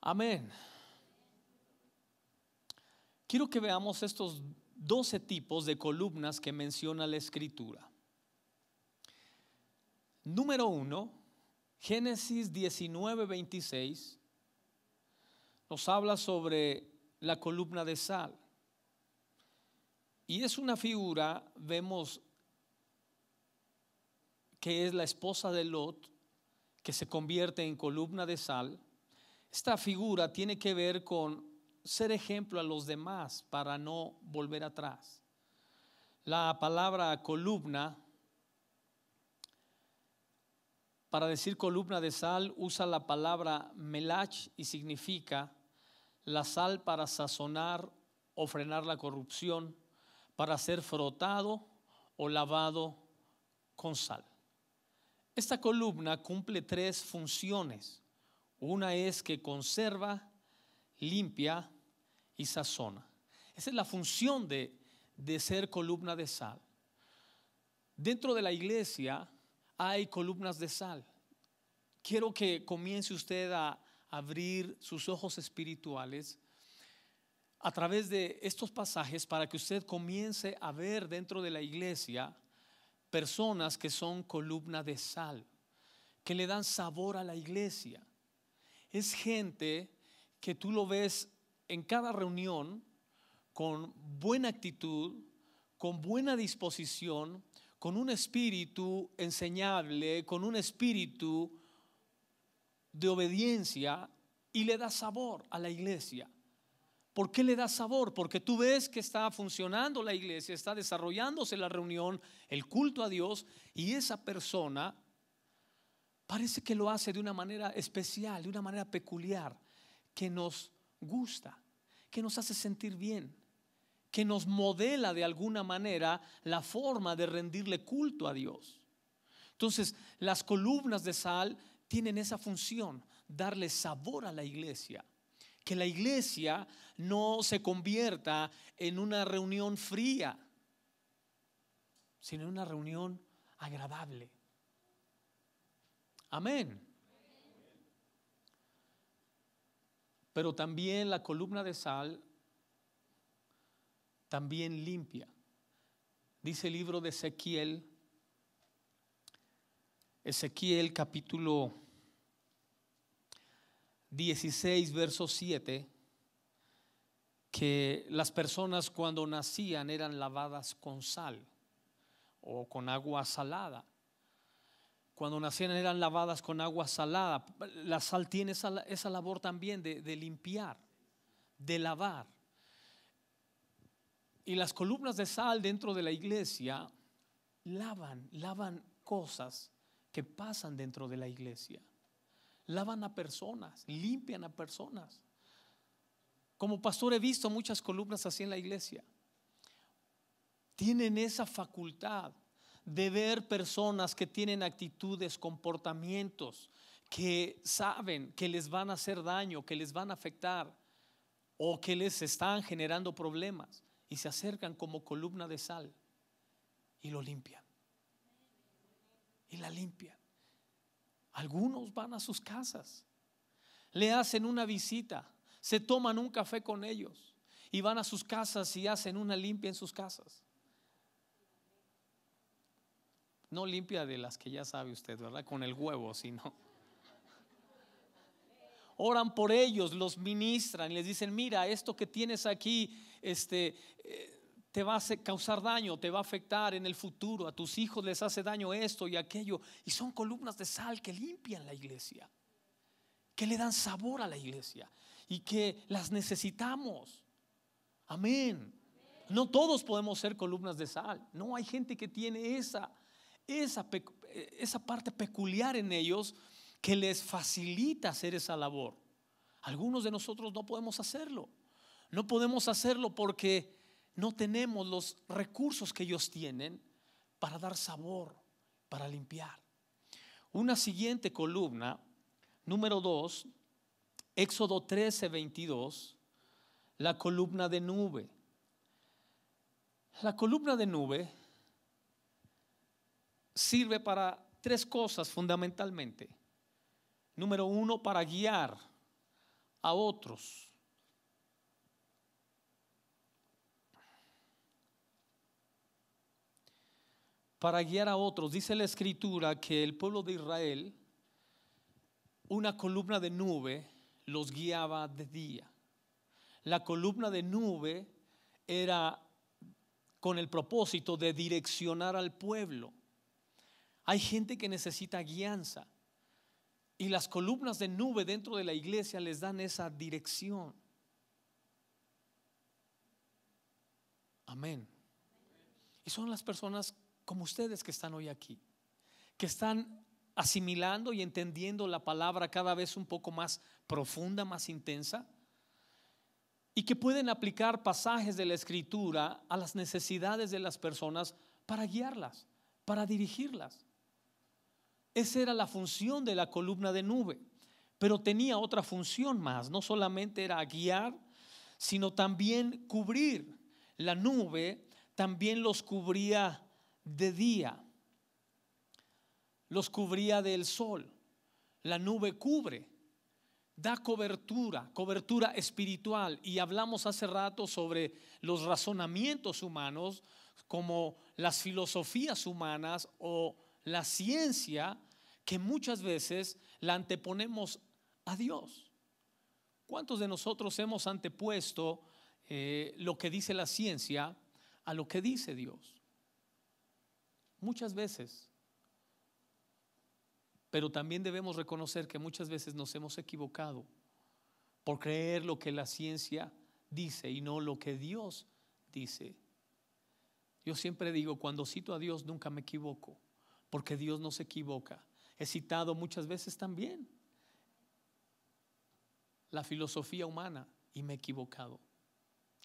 Amén. Quiero que veamos estos 12 tipos de columnas que menciona la Escritura. Número 1, Génesis 19:26 nos habla sobre la columna de sal. Y es una figura, vemos que es la esposa de Lot, que se convierte en columna de sal. Esta figura tiene que ver con ser ejemplo a los demás para no volver atrás. La palabra columna, para decir columna de sal, usa la palabra melach y significa la sal para sazonar o frenar la corrupción, para ser frotado o lavado con sal. Esta columna cumple 3 funciones. Una es que conserva, limpia y sazona. Esa es la función de ser columna de sal. Dentro de la iglesia hay columnas de sal. Quiero que comience usted a abrir sus ojos espirituales a través de estos pasajes para que usted comience a ver dentro de la iglesia personas que son columna de sal, que le dan sabor a la iglesia. Es gente que tú lo ves en cada reunión con buena actitud, con buena disposición, con un espíritu enseñable, con un espíritu de obediencia, y le da sabor a la iglesia. ¿Por qué le da sabor? Porque tú ves que está funcionando la iglesia, está desarrollándose la reunión, el culto a Dios, y esa persona parece que lo hace de una manera especial, de una manera peculiar, que nos gusta, que nos hace sentir bien, que nos modela de alguna manera la forma de rendirle culto a Dios. Entonces, las columnas de sal tienen esa función, darle sabor a la iglesia. Que la iglesia no se convierta en una reunión fría, sino en una reunión agradable. Amén. Pero también la columna de sal también limpia. Dice el libro de Ezequiel capítulo 16, verso 7, que las personas cuando nacían eran lavadas con sal o con agua salada. Cuando nacían eran lavadas con agua salada. La sal tiene esa labor también de limpiar, de lavar. Y las columnas de sal dentro de la iglesia lavan cosas que pasan dentro de la iglesia. Lavan a personas, limpian a personas. Como pastor he visto muchas columnas así en la iglesia. Tienen esa facultad de ver personas que tienen actitudes, comportamientos que saben que les van a hacer daño, que les van a afectar o que les están generando problemas, y se acercan como columna de sal y lo limpian. Y la limpian. Algunos van a sus casas, le hacen una visita, se toman un café con ellos y van a sus casas y hacen una limpia en sus casas. No limpia de las que ya sabe usted, ¿verdad? Con el huevo, sino oran por ellos, los ministran y les dicen: mira, esto que tienes aquí te va a causar daño, te va a afectar en el futuro, a tus hijos les hace daño esto y aquello. Y son columnas de sal que limpian la iglesia, que le dan sabor a la iglesia y que las necesitamos. Amén. No todos podemos ser columnas de sal. No, hay gente que tiene esa parte peculiar en ellos que les facilita hacer esa labor. Algunos de nosotros no podemos hacerlo. No podemos hacerlo porque no tenemos los recursos que ellos tienen para dar sabor, para limpiar. Una siguiente columna, número 2, Éxodo 13:22, la columna de nube. La columna de nube sirve para tres cosas fundamentalmente. Número uno, para guiar a otros. Para guiar a otros. Dice la Escritura que el pueblo de Israel, una columna de nube los guiaba de día. La columna de nube era con el propósito de direccionar al pueblo. Hay gente que necesita guianza y las columnas de nube dentro de la iglesia les dan esa dirección. Amén. Y son las personas como ustedes que están hoy aquí, que están asimilando y entendiendo la palabra cada vez un poco más profunda, más intensa, y que pueden aplicar pasajes de la Escritura a las necesidades de las personas para guiarlas, para dirigirlas. Esa era la función de la columna de nube, pero tenía otra función más. No solamente era guiar, sino también cubrir. La nube también los cubría de día, los cubría del sol. La nube cubre, da cobertura espiritual. Y hablamos hace rato sobre los razonamientos humanos, como las filosofías humanas o la ciencia, que muchas veces la anteponemos a Dios. ¿Cuántos de nosotros hemos antepuesto lo que dice la ciencia a lo que dice Dios? Muchas veces. Pero también debemos reconocer que muchas veces nos hemos equivocado por creer lo que la ciencia dice y no lo que Dios dice. Yo siempre digo, cuando cito a Dios nunca me equivoco, porque Dios no se equivoca. He citado muchas veces también la filosofía humana y me he equivocado.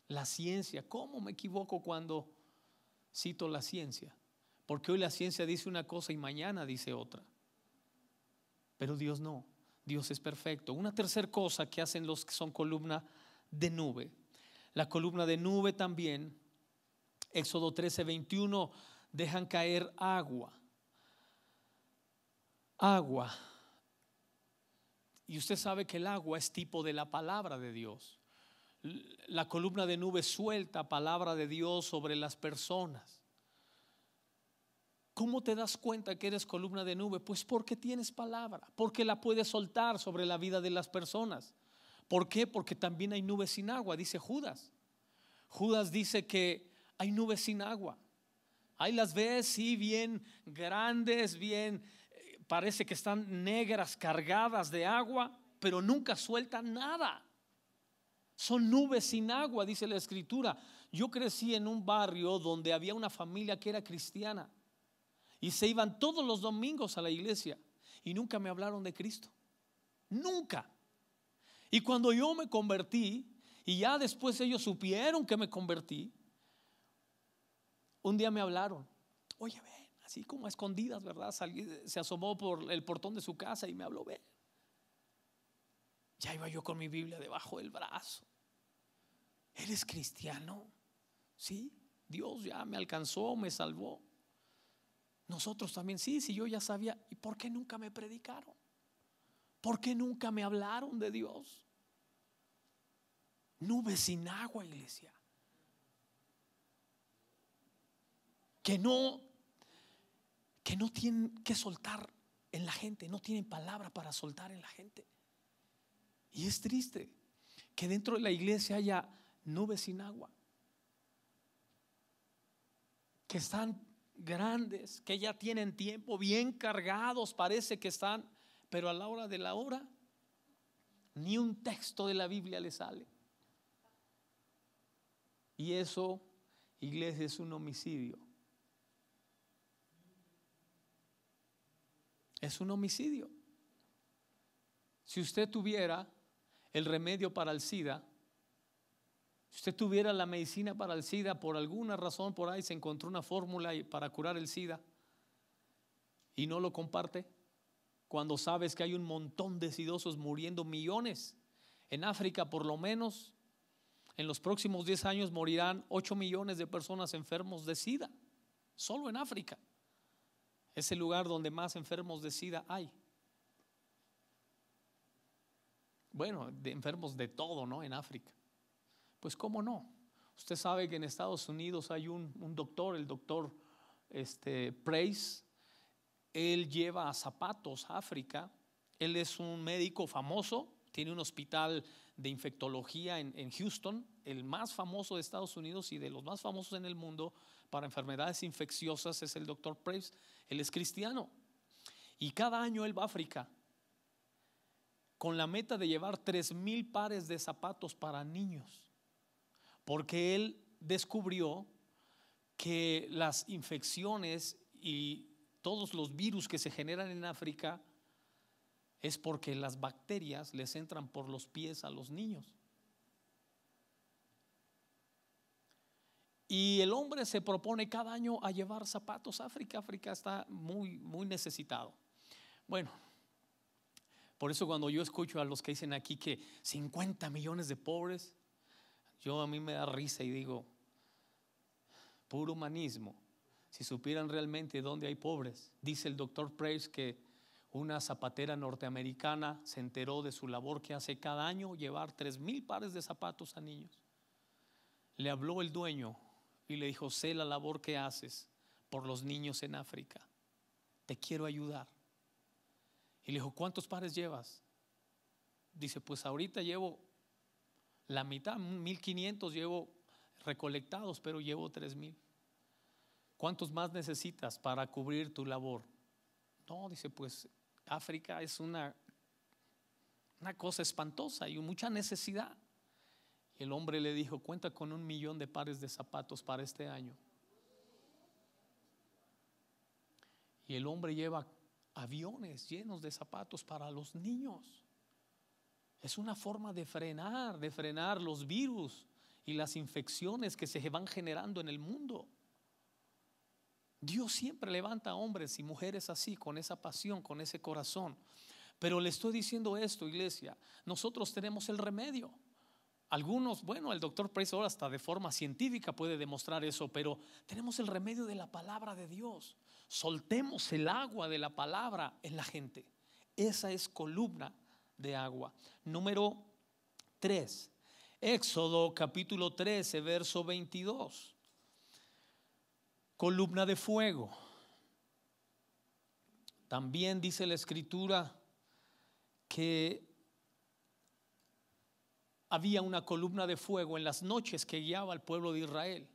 La ciencia, ¿cómo me equivoco cuando cito la ciencia? Porque hoy la ciencia dice una cosa y mañana dice otra. Pero Dios no, Dios es perfecto. Una tercera cosa que hacen los que son columna de nube. La columna de nube también, Éxodo 13:21, dejan caer agua. Agua. Y usted sabe que el agua es tipo de la palabra de Dios. La columna de nube suelta palabra de Dios sobre las personas. ¿Cómo te das cuenta que eres columna de nube? Pues porque tienes palabra, porque la puedes soltar sobre la vida de las personas. ¿Por qué? Porque también hay nubes sin agua, dice Judas. Judas dice que hay nubes sin agua. Ahí las ves, sí, bien grandes, bien, parece que están negras, cargadas de agua, pero nunca sueltan nada. Son nubes sin agua, dice la Escritura. Yo crecí en un barrio donde había una familia que era cristiana y se iban todos los domingos a la iglesia y nunca me hablaron de Cristo. Nunca. Y cuando yo me convertí, y ya después ellos supieron que me convertí, un día me hablaron. Oye, ven, así como a escondidas, ¿verdad? Se asomó por el portón de su casa y me habló, ven. Ya iba yo con mi Biblia debajo del brazo. ¿Eres cristiano? Sí, Dios ya me alcanzó, me salvó. Nosotros también, sí, yo ya sabía. ¿Y por qué nunca me predicaron? ¿Por qué nunca me hablaron de Dios? Nubes sin agua, iglesia. Que no tienen que soltar en la gente, no tienen palabra para soltar en la gente. Y es triste que dentro de la iglesia haya nubes sin agua, que están grandes, que ya tienen tiempo, bien cargados, parece que están, pero a la hora de la hora ni un texto de la Biblia le sale. Y eso, iglesia, es un homicidio. Es un homicidio. Si usted tuviera el remedio para el SIDA, si usted tuviera la medicina para el SIDA, por alguna razón por ahí se encontró una fórmula para curar el SIDA y no lo comparte, cuando sabes que hay un montón de sidosos muriendo, millones en África por lo menos, En los próximos 10 años morirán 8 millones de personas enfermos de SIDA, solo en África. Es el lugar donde más enfermos de SIDA hay. Bueno, de enfermos de todo, ¿no? En África. Pues cómo no. Usted sabe que en Estados Unidos hay un doctor, el doctor Price. Él lleva zapatos a África. Él es un médico famoso, tiene un hospital de infectología en Houston, el más famoso de Estados Unidos y de los más famosos en el mundo para enfermedades infecciosas. Es el doctor Price. Él es cristiano y cada año él va a África con la meta de llevar 3,000 pares de zapatos para niños, porque él descubrió que las infecciones y todos los virus que se generan en África es porque las bacterias les entran por los pies a los niños. Y el hombre se propone cada año a llevar zapatos a África. África está muy, muy necesitado. Bueno, por eso cuando yo escucho a los que dicen aquí que 50 millones de pobres, a mí me da risa y digo, puro humanismo. Si supieran realmente dónde hay pobres. Dice el doctor Price que una zapatera norteamericana se enteró de su labor que hace cada año, llevar 3,000 pares de zapatos a niños. Le habló el dueño y le dijo: sé la labor que haces por los niños en África, te quiero ayudar. Y le dijo: ¿cuántos pares llevas? Dice: pues ahorita llevo la mitad, 1,500 llevo recolectados, pero llevo 3,000. ¿Cuántos más necesitas para cubrir tu labor? No, dice, pues África es una cosa espantosa y mucha necesidad. Y el hombre le dijo: cuenta con 1,000,000 de pares de zapatos para este año. Y el hombre lleva aviones llenos de zapatos para los niños. Es una forma de frenar los virus y las infecciones que se van generando en el mundo. Dios siempre levanta hombres y mujeres así, con esa pasión, con ese corazón. Pero le estoy diciendo esto, iglesia, nosotros tenemos el remedio. Algunos, bueno, el doctor Price ahora hasta de forma científica puede demostrar eso, pero tenemos el remedio de la palabra de Dios. Soltemos el agua de la palabra en la gente. Esa es columna de agua. Número 3, Éxodo capítulo 13, verso 22. Columna de fuego. También dice la escritura que había una columna de fuego en las noches que guiaba al pueblo de Israel.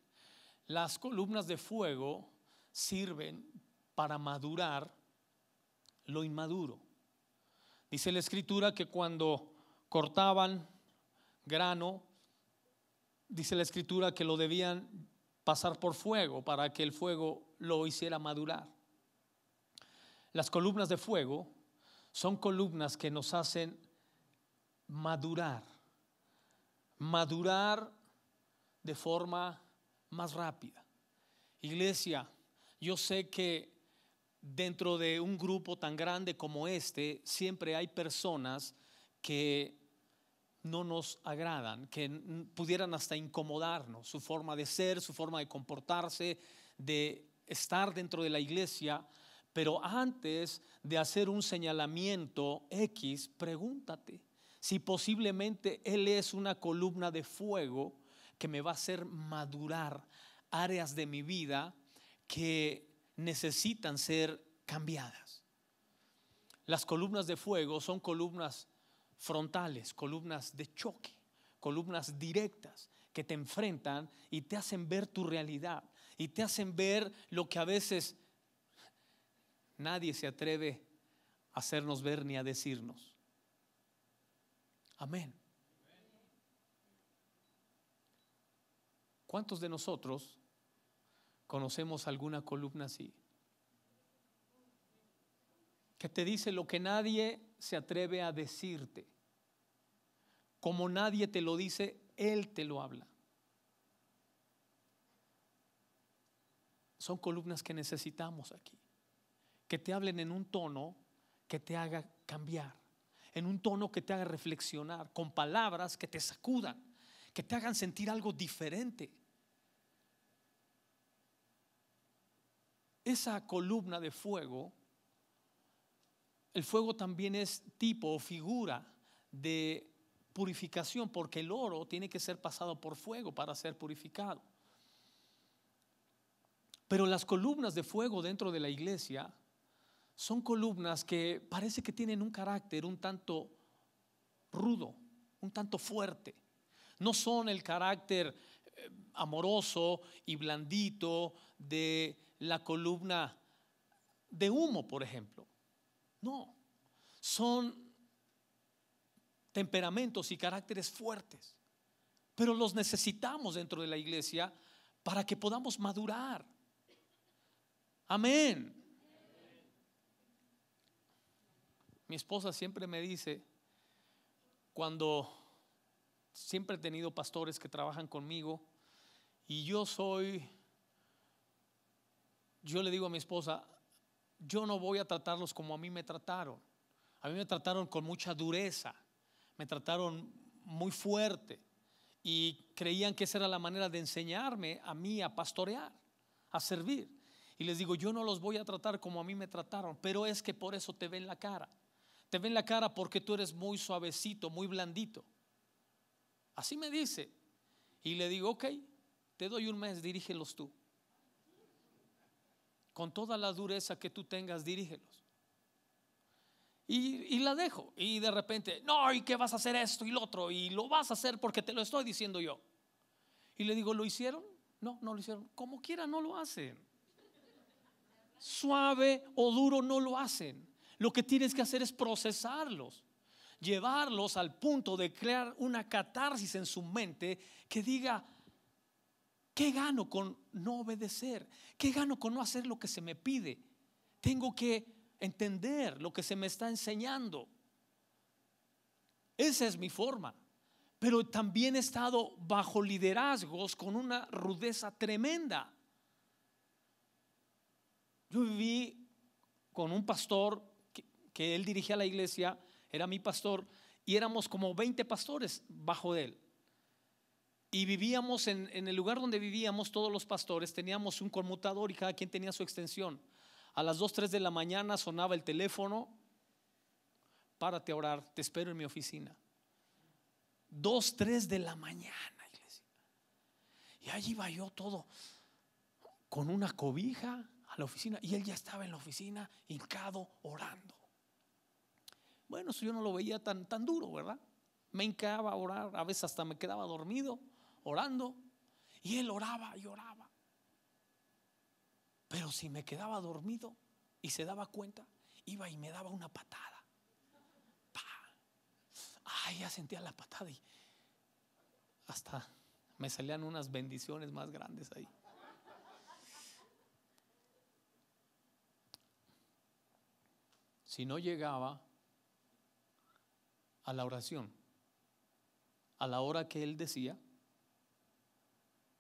Las columnas de fuego sirven para madurar lo inmaduro. Dice la escritura que cuando cortaban grano, dice la escritura que lo debían pasar por fuego para que el fuego lo hiciera madurar. Las columnas de fuego son columnas que nos hacen madurar de forma más rápida. Iglesia, yo sé que dentro de un grupo tan grande como este siempre hay personas que no nos agradan, que pudieran hasta incomodarnos, su forma de ser, su forma de comportarse, de estar dentro de la iglesia. Pero antes de hacer un señalamiento X, pregúntate si posiblemente Él es una columna de fuego que me va a hacer madurar áreas de mi vida que necesitan ser cambiadas. Las columnas de fuego son columnas frontales, columnas de choque, columnas directas que te enfrentan y te hacen ver tu realidad y te hacen ver lo que a veces nadie se atreve a hacernos ver ni a decirnos. Amén. ¿Cuántos de nosotros conocemos alguna columna así? Que te dice lo que nadie se atreve a decirte. Como nadie te lo dice, Él te lo habla. Son columnas que necesitamos aquí. Que te hablen en un tono que te haga cambiar, en un tono que te haga reflexionar, con palabras que te sacudan, que te hagan sentir algo diferente. Esa columna de fuego, el fuego también es tipo o figura de purificación, porque el oro tiene que ser pasado por fuego para ser purificado. Pero las columnas de fuego dentro de la iglesia son columnas que parece que tienen un carácter un tanto rudo, un tanto fuerte. No son el carácter amoroso y blandito de la columna de humo, por ejemplo. No, son temperamentos y caracteres fuertes, pero los necesitamos dentro de la iglesia para que podamos madurar. Amén. Mi esposa siempre me dice, cuando siempre he tenido pastores que trabajan conmigo y yo le digo a mi esposa, yo no voy a tratarlos como a mí me trataron. A mí me trataron con mucha dureza, me trataron muy fuerte y creían que esa era la manera de enseñarme a mí a pastorear, a servir. Y les digo, yo no los voy a tratar como a mí me trataron, pero es que por eso te ven la cara. Te ven la cara porque tú eres muy suavecito, muy blandito. Así me dice. Y le digo, ok, te doy un mes, dirígelos tú. Con toda la dureza que tú tengas, dirígelos. Y la dejo. Y de repente, no, ¿y qué vas a hacer esto y lo otro? Y lo vas a hacer porque te lo estoy diciendo yo. Y le digo, ¿lo hicieron? No, no lo hicieron. Como quiera no lo hacen. Suave o duro no lo hacen. Lo que tienes que hacer es procesarlos, llevarlos al punto de crear una catarsis en su mente que diga, ¿qué gano con no obedecer? ¿Qué gano con no hacer lo que se me pide? Tengo que entender lo que se me está enseñando. Esa es mi forma. Pero también he estado bajo liderazgos con una rudeza tremenda. Yo viví con un pastor que él dirigía la iglesia, era mi pastor, y éramos como 20 pastores bajo de él. Y vivíamos en el lugar donde vivíamos, todos los pastores teníamos un conmutador y cada quien tenía su extensión. A las 2, 3 de la mañana sonaba el teléfono, párate a orar, te espero en mi oficina. 2, 3 de la mañana, iglesia. Y allí iba yo todo con una cobija a la oficina, y él ya estaba en la oficina hincado orando. Bueno, eso yo no lo veía tan duro, ¿verdad? Me hincaba a orar, a veces hasta me quedaba dormido orando, y él oraba y oraba. Pero si me quedaba dormido y se daba cuenta, iba y me daba una patada. Ay, ya sentía la patada y hasta me salían unas bendiciones más grandes ahí. Si no llegaba a la oración a la hora que él decía,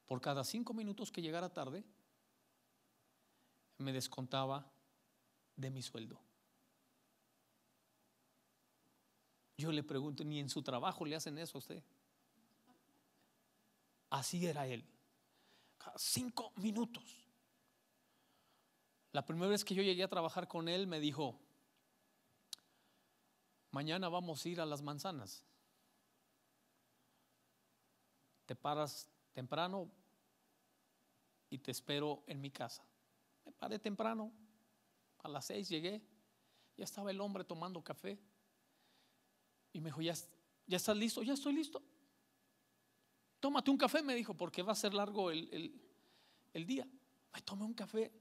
por cada 5 minutos que llegara tarde, me descontaba de mi sueldo. Yo le pregunto, ni en su trabajo le hacen eso a usted. Así era él. Cada 5 minutos. La primera vez que yo llegué a trabajar con él me dijo, mañana vamos a ir a Las Manzanas. Te paras temprano y te espero en mi casa. Me paré temprano, a las 6 llegué, ya estaba el hombre tomando café y me dijo, ¿ya estás listo? Ya estoy listo. Tómate un café, me dijo, porque va a ser largo el día. Me tomé un café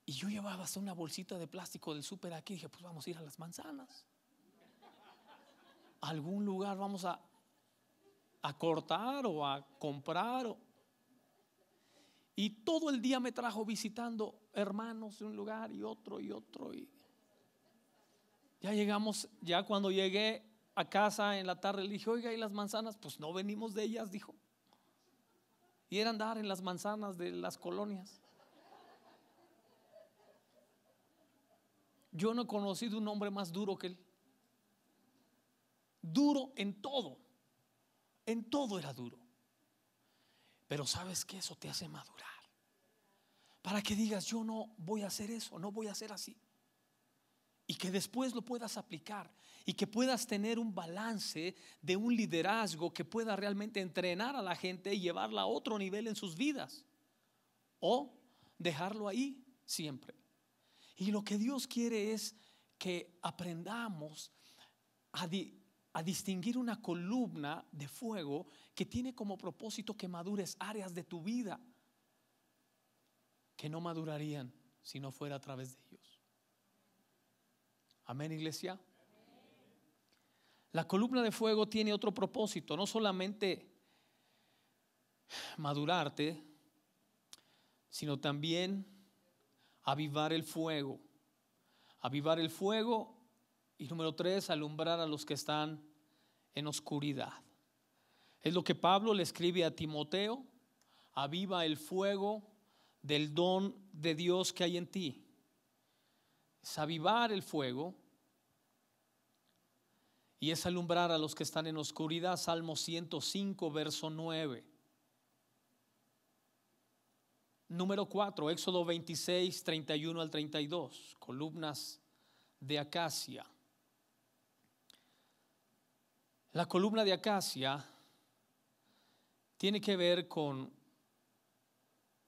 y yo llevaba hasta una bolsita de plástico del súper aquí. Dije, pues vamos a ir a Las Manzanas, a algún lugar vamos a cortar o a comprar. Y todo el día me trajo visitando hermanos de un lugar y otro y otro. Y ya llegamos, ya cuando llegué a casa en la tarde le dije, oiga, ¿y las manzanas? Pues no venimos de ellas, dijo. Y era andar en las manzanas de las colonias. Yo no he conocido un hombre más duro que él. Duro en todo. En todo era duro. Pero ¿sabes qué? Eso te hace madurar. Para que digas, yo no voy a hacer eso, no voy a hacer así. Y que después lo puedas aplicar. Y que puedas tener un balance de un liderazgo que pueda realmente entrenar a la gente y llevarla a otro nivel en sus vidas. O dejarlo ahí siempre. Y lo que Dios quiere es que aprendamos a distinguir una columna de fuego que tiene como propósito que madures áreas de tu vida que no madurarían si no fuera a través de ellos. Amén, iglesia. La columna de fuego tiene otro propósito, no solamente madurarte, sino también avivar el fuego. Avivar el fuego. Y número 3, alumbrar a los que están en oscuridad. Es lo que Pablo le escribe a Timoteo: aviva el fuego del don de Dios que hay en ti. Es avivar el fuego y es alumbrar a los que están en oscuridad. Salmo 105, verso 9. Número 4, Éxodo 26, 31 al 32. Columnas de acacia. La columna de acacia tiene que ver con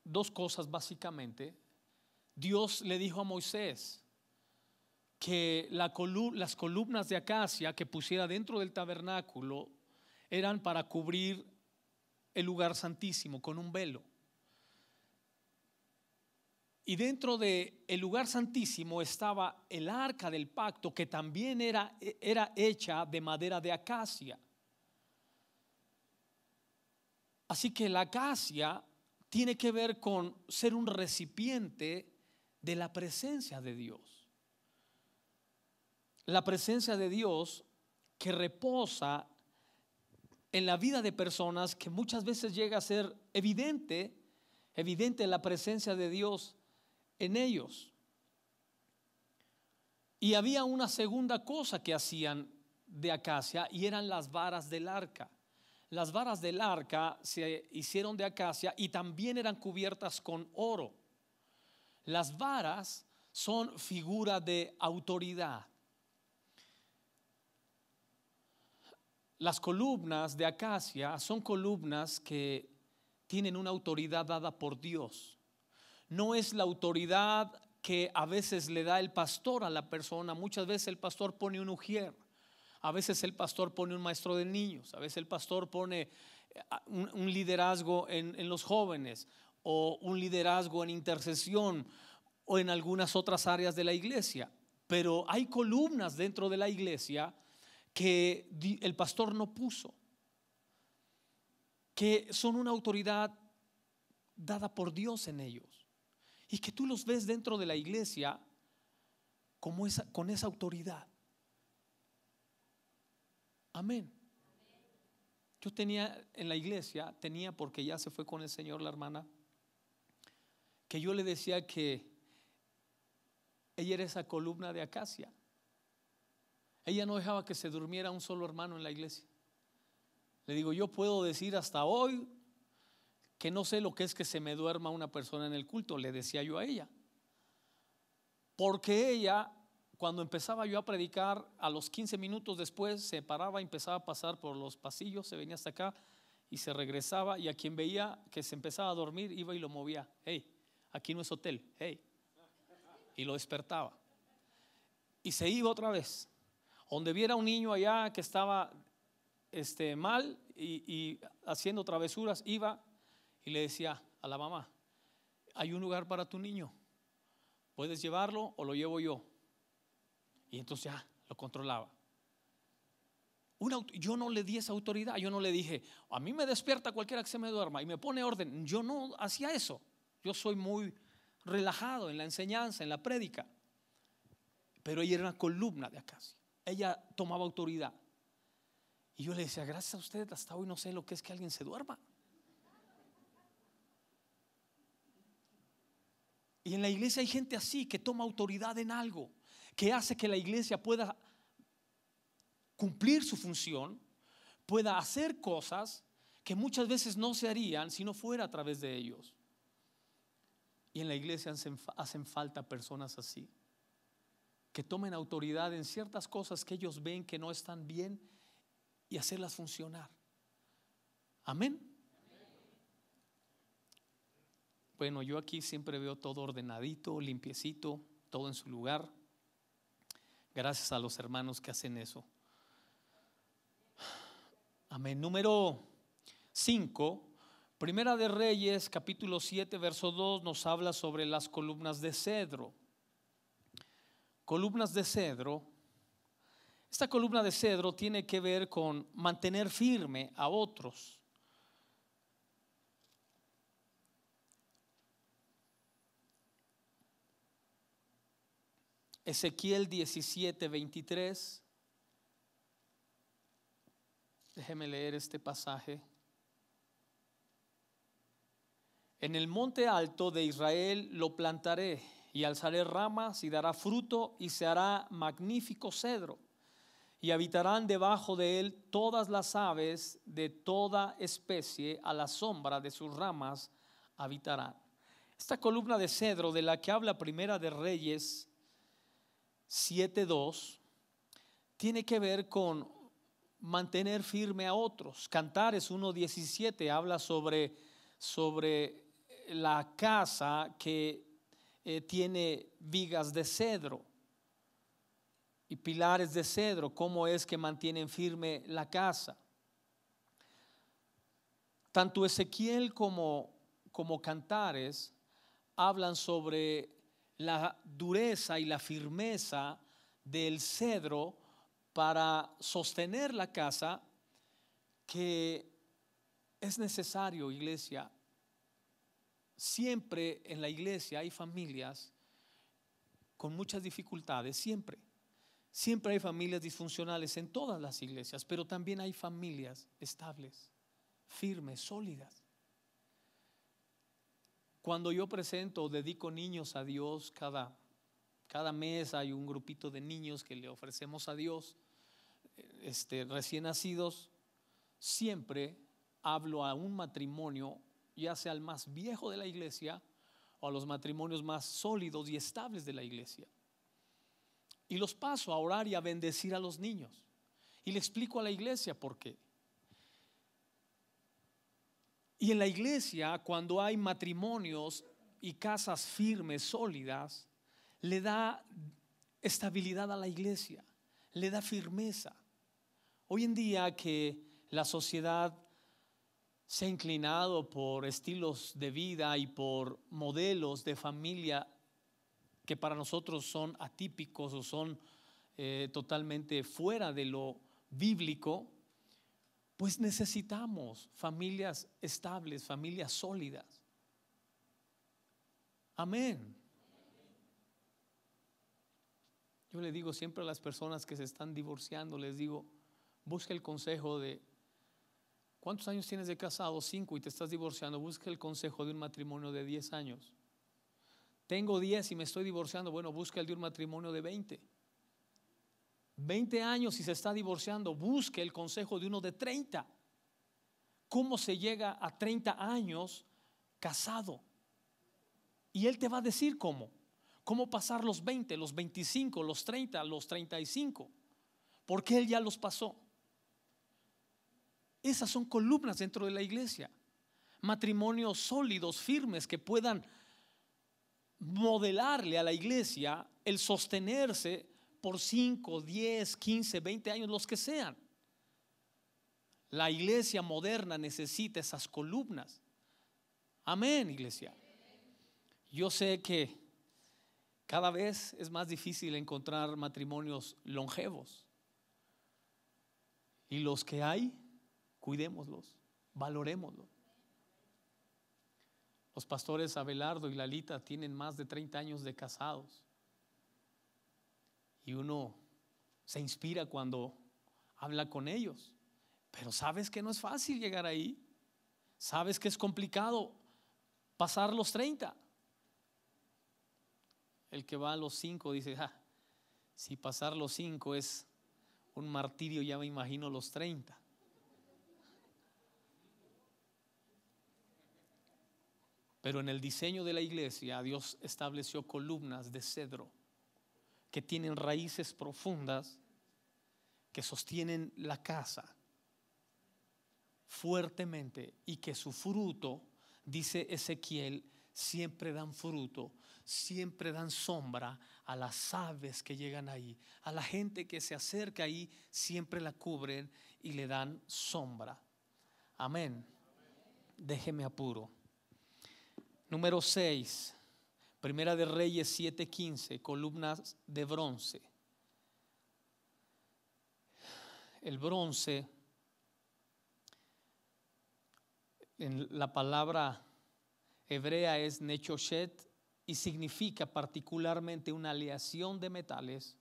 dos cosas básicamente. Dios le dijo a Moisés que las columnas de acacia que pusiera dentro del tabernáculo eran para cubrir el lugar santísimo con un velo. Y dentro del lugar santísimo estaba el arca del pacto, que también era hecha de madera de acacia. Así que la acacia tiene que ver con ser un recipiente de la presencia de Dios. La presencia de Dios que reposa en la vida de personas, que muchas veces llega a ser evidente la presencia de Dios en ellos. Y había una segunda cosa que hacían de acacia, y eran las varas del arca. Las varas del arca se hicieron de acacia y también eran cubiertas con oro. Las varas son figura de autoridad. Las columnas de acacia son columnas que tienen una autoridad dada por Dios. No es la autoridad que a veces le da el pastor a la persona. Muchas veces el pastor pone un ujier, a veces el pastor pone un maestro de niños, a veces el pastor pone un liderazgo en los jóvenes, o un liderazgo en intercesión, o en algunas otras áreas de la iglesia. Pero hay columnas dentro de la iglesia que el pastor no puso, que son una autoridad dada por Dios en ellos, y que tú los ves dentro de la iglesia como con esa autoridad. Amén. Yo tenía en la iglesia, porque ya se fue con el Señor la hermana, que yo le decía que ella era esa columna de acacia. Ella no dejaba que se durmiera un solo hermano en la iglesia. Le digo, yo puedo decir hasta hoy que no sé lo que es que se me duerma una persona en el culto, le decía yo a ella. Porque ella, cuando empezaba yo a predicar, a los 15 minutos después se paraba y empezaba a pasar por los pasillos, se venía hasta acá y se regresaba, y a quien veía que se empezaba a dormir iba y lo movía. Hey, aquí no es hotel, hey. Y lo despertaba. Y se iba otra vez. Donde viera un niño allá que estaba mal y haciendo travesuras, iba y le decía a la mamá: hay un lugar para tu niño, ¿puedes llevarlo o lo llevo yo? Y entonces ya lo controlaba. Yo no le di esa autoridad. Yo no le dije: a mí me despierta cualquiera que se me duerma y me pone orden. Yo no hacía eso. Yo soy muy relajado en la enseñanza, en la prédica. Pero ella era una columna de acacia. Ella tomaba autoridad. Y yo le decía: gracias a usted, hasta hoy no sé lo que es que alguien se duerma. Y en la iglesia hay gente así, que toma autoridad en algo, que hace que la iglesia pueda cumplir su función, pueda hacer cosas que muchas veces no se harían si no fuera a través de ellos. Y en la iglesia hacen falta personas así, que tomen autoridad en ciertas cosas que ellos ven que no están bien y hacerlas funcionar. Amén. Bueno, yo aquí siempre veo todo ordenadito, limpiecito, todo en su lugar. Gracias a los hermanos que hacen eso. Amén. Número 5, Primera de Reyes, capítulo 7, verso 2, nos habla sobre las columnas de cedro. Columnas de cedro. Esta columna de cedro tiene que ver con mantener firme a otros. Ezequiel 17, 23. Déjeme leer este pasaje. En el monte alto de Israel lo plantaré y alzaré ramas y dará fruto y se hará magnífico cedro y habitarán debajo de él todas las aves de toda especie, a la sombra de sus ramas habitarán. Esta columna de cedro de la que habla Primera de Reyes 7:2 tiene que ver con mantener firme a otros. Cantares 1:17 habla sobre la casa que tiene vigas de cedro y pilares de cedro, cómo es que mantienen firme la casa. Tanto Ezequiel como Cantares hablan sobre la dureza y la firmeza del cedro para sostener la casa, que es necesario, iglesia. Siempre en la iglesia hay familias con muchas dificultades, siempre hay familias disfuncionales en todas las iglesias, pero también hay familias estables, firmes, sólidas. Cuando yo presento o dedico niños a Dios, cada mes hay un grupito de niños que le ofrecemos a Dios, recién nacidos. Siempre hablo a un matrimonio, ya sea el más viejo de la iglesia o a los matrimonios más sólidos y estables de la iglesia, y los paso a orar y a bendecir a los niños, y le explico a la iglesia por qué. Y en la iglesia, cuando hay matrimonios y casas firmes, sólidas, le da estabilidad a la iglesia, le da firmeza. Hoy en día que la sociedad se ha inclinado por estilos de vida y por modelos de familia que para nosotros son atípicos o son totalmente fuera de lo bíblico, pues necesitamos familias estables, familias sólidas. Amén. Yo le digo siempre a las personas que se están divorciando, les digo, busca el consejo de ¿cuántos años tienes de casado? 5 y te estás divorciando. Busca el consejo de un matrimonio de 10 años. Tengo 10 y me estoy divorciando. Bueno, busca el de un matrimonio de 20 años y se está divorciando. Busque el consejo de uno de 30. ¿Cómo se llega a 30 años casado? Y él te va a decir cómo pasar los 20, los 25, los 30, los 35, porque él ya los pasó. Esas son columnas dentro de la iglesia, matrimonios sólidos, firmes, que puedan modelarle a la iglesia el sostenerse por 5, 10, 15, 20 años, los que sean. La iglesia moderna necesita esas columnas. Amén, iglesia. Yo sé que cada vez es más difícil encontrar matrimonios longevos, y los que hay, cuidémoslos, valorémoslos. Los pastores Abelardo y Lalita tienen más de 30 años de casados, y uno se inspira cuando habla con ellos, pero sabes que no es fácil llegar ahí, sabes que es complicado pasar los 30. El que va a los 5 dice, si pasar los 5 es un martirio, ya me imagino los 30. Pero en el diseño de la iglesia Dios estableció columnas de cedro que tienen raíces profundas, que sostienen la casa fuertemente y que su fruto, dice Ezequiel, siempre dan fruto, siempre dan sombra a las aves que llegan ahí, a la gente que se acerca ahí, siempre la cubren y le dan sombra. Amén. Déjeme apuro. Número 6, Primera de Reyes 7:15, columnas de bronce. El bronce, en la palabra hebrea es nechoshet y significa particularmente una aleación de metales,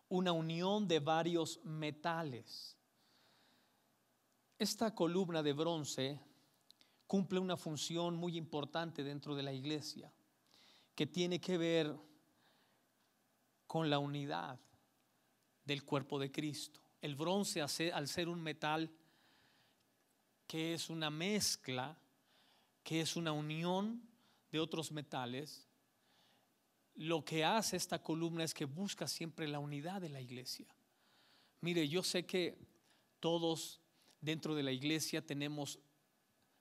una unión de varios metales. Esta columna de bronce cumple una función muy importante dentro de la iglesia, que tiene que ver con la unidad del cuerpo de Cristo. El bronce, al ser un metal que es una mezcla, que es una unión de otros metales, lo que hace esta columna es que busca siempre la unidad de la iglesia. Mire, yo sé que todos dentro de la iglesia tenemos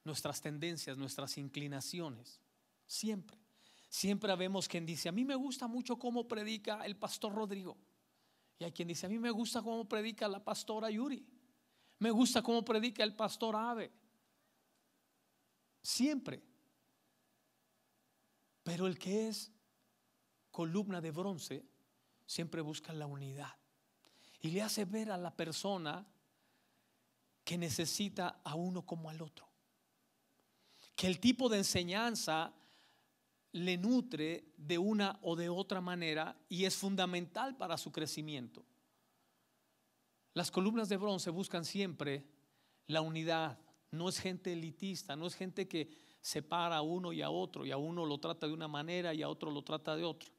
nuestras tendencias, nuestras inclinaciones. Siempre vemos quien dice: a mí me gusta mucho cómo predica el pastor Rodrigo. Y hay quien dice: a mí me gusta cómo predica la pastora Yuri. Me gusta cómo predica el pastor Abe. Siempre. Pero el que es columna de bronce siempre busca la unidad y le hace ver a la persona que necesita a uno como al otro, que el tipo de enseñanza le nutre de una o de otra manera y es fundamental para su crecimiento. Las columnas de bronce buscan siempre la unidad. No es gente elitista, no es gente que separa a uno y a otro, y a uno lo trata de una manera y a otro lo trata de otra.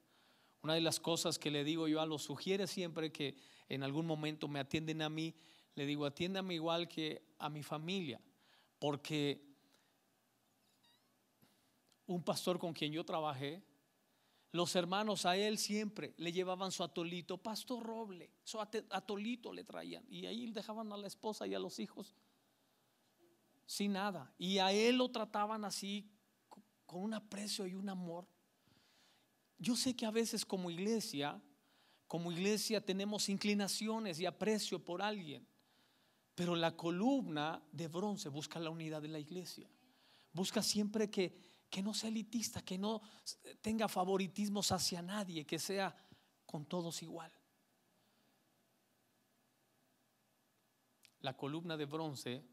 Una de las cosas que le digo yo a los sugieres siempre que en algún momento me atienden a mí, le digo: atiéndame igual que a mi familia, porque un pastor con quien yo trabajé, los hermanos a él siempre le llevaban su atolito, pastor Roble, su atolito le traían, y ahí dejaban a la esposa y a los hijos sin nada, y a él lo trataban así, con un aprecio y un amor. Yo sé que a veces como iglesia tenemos inclinaciones y aprecio por alguien, pero la columna de bronce busca la unidad de la iglesia, busca siempre que no sea elitista, que no tenga favoritismos hacia nadie, que sea con todos igual. La columna de bronce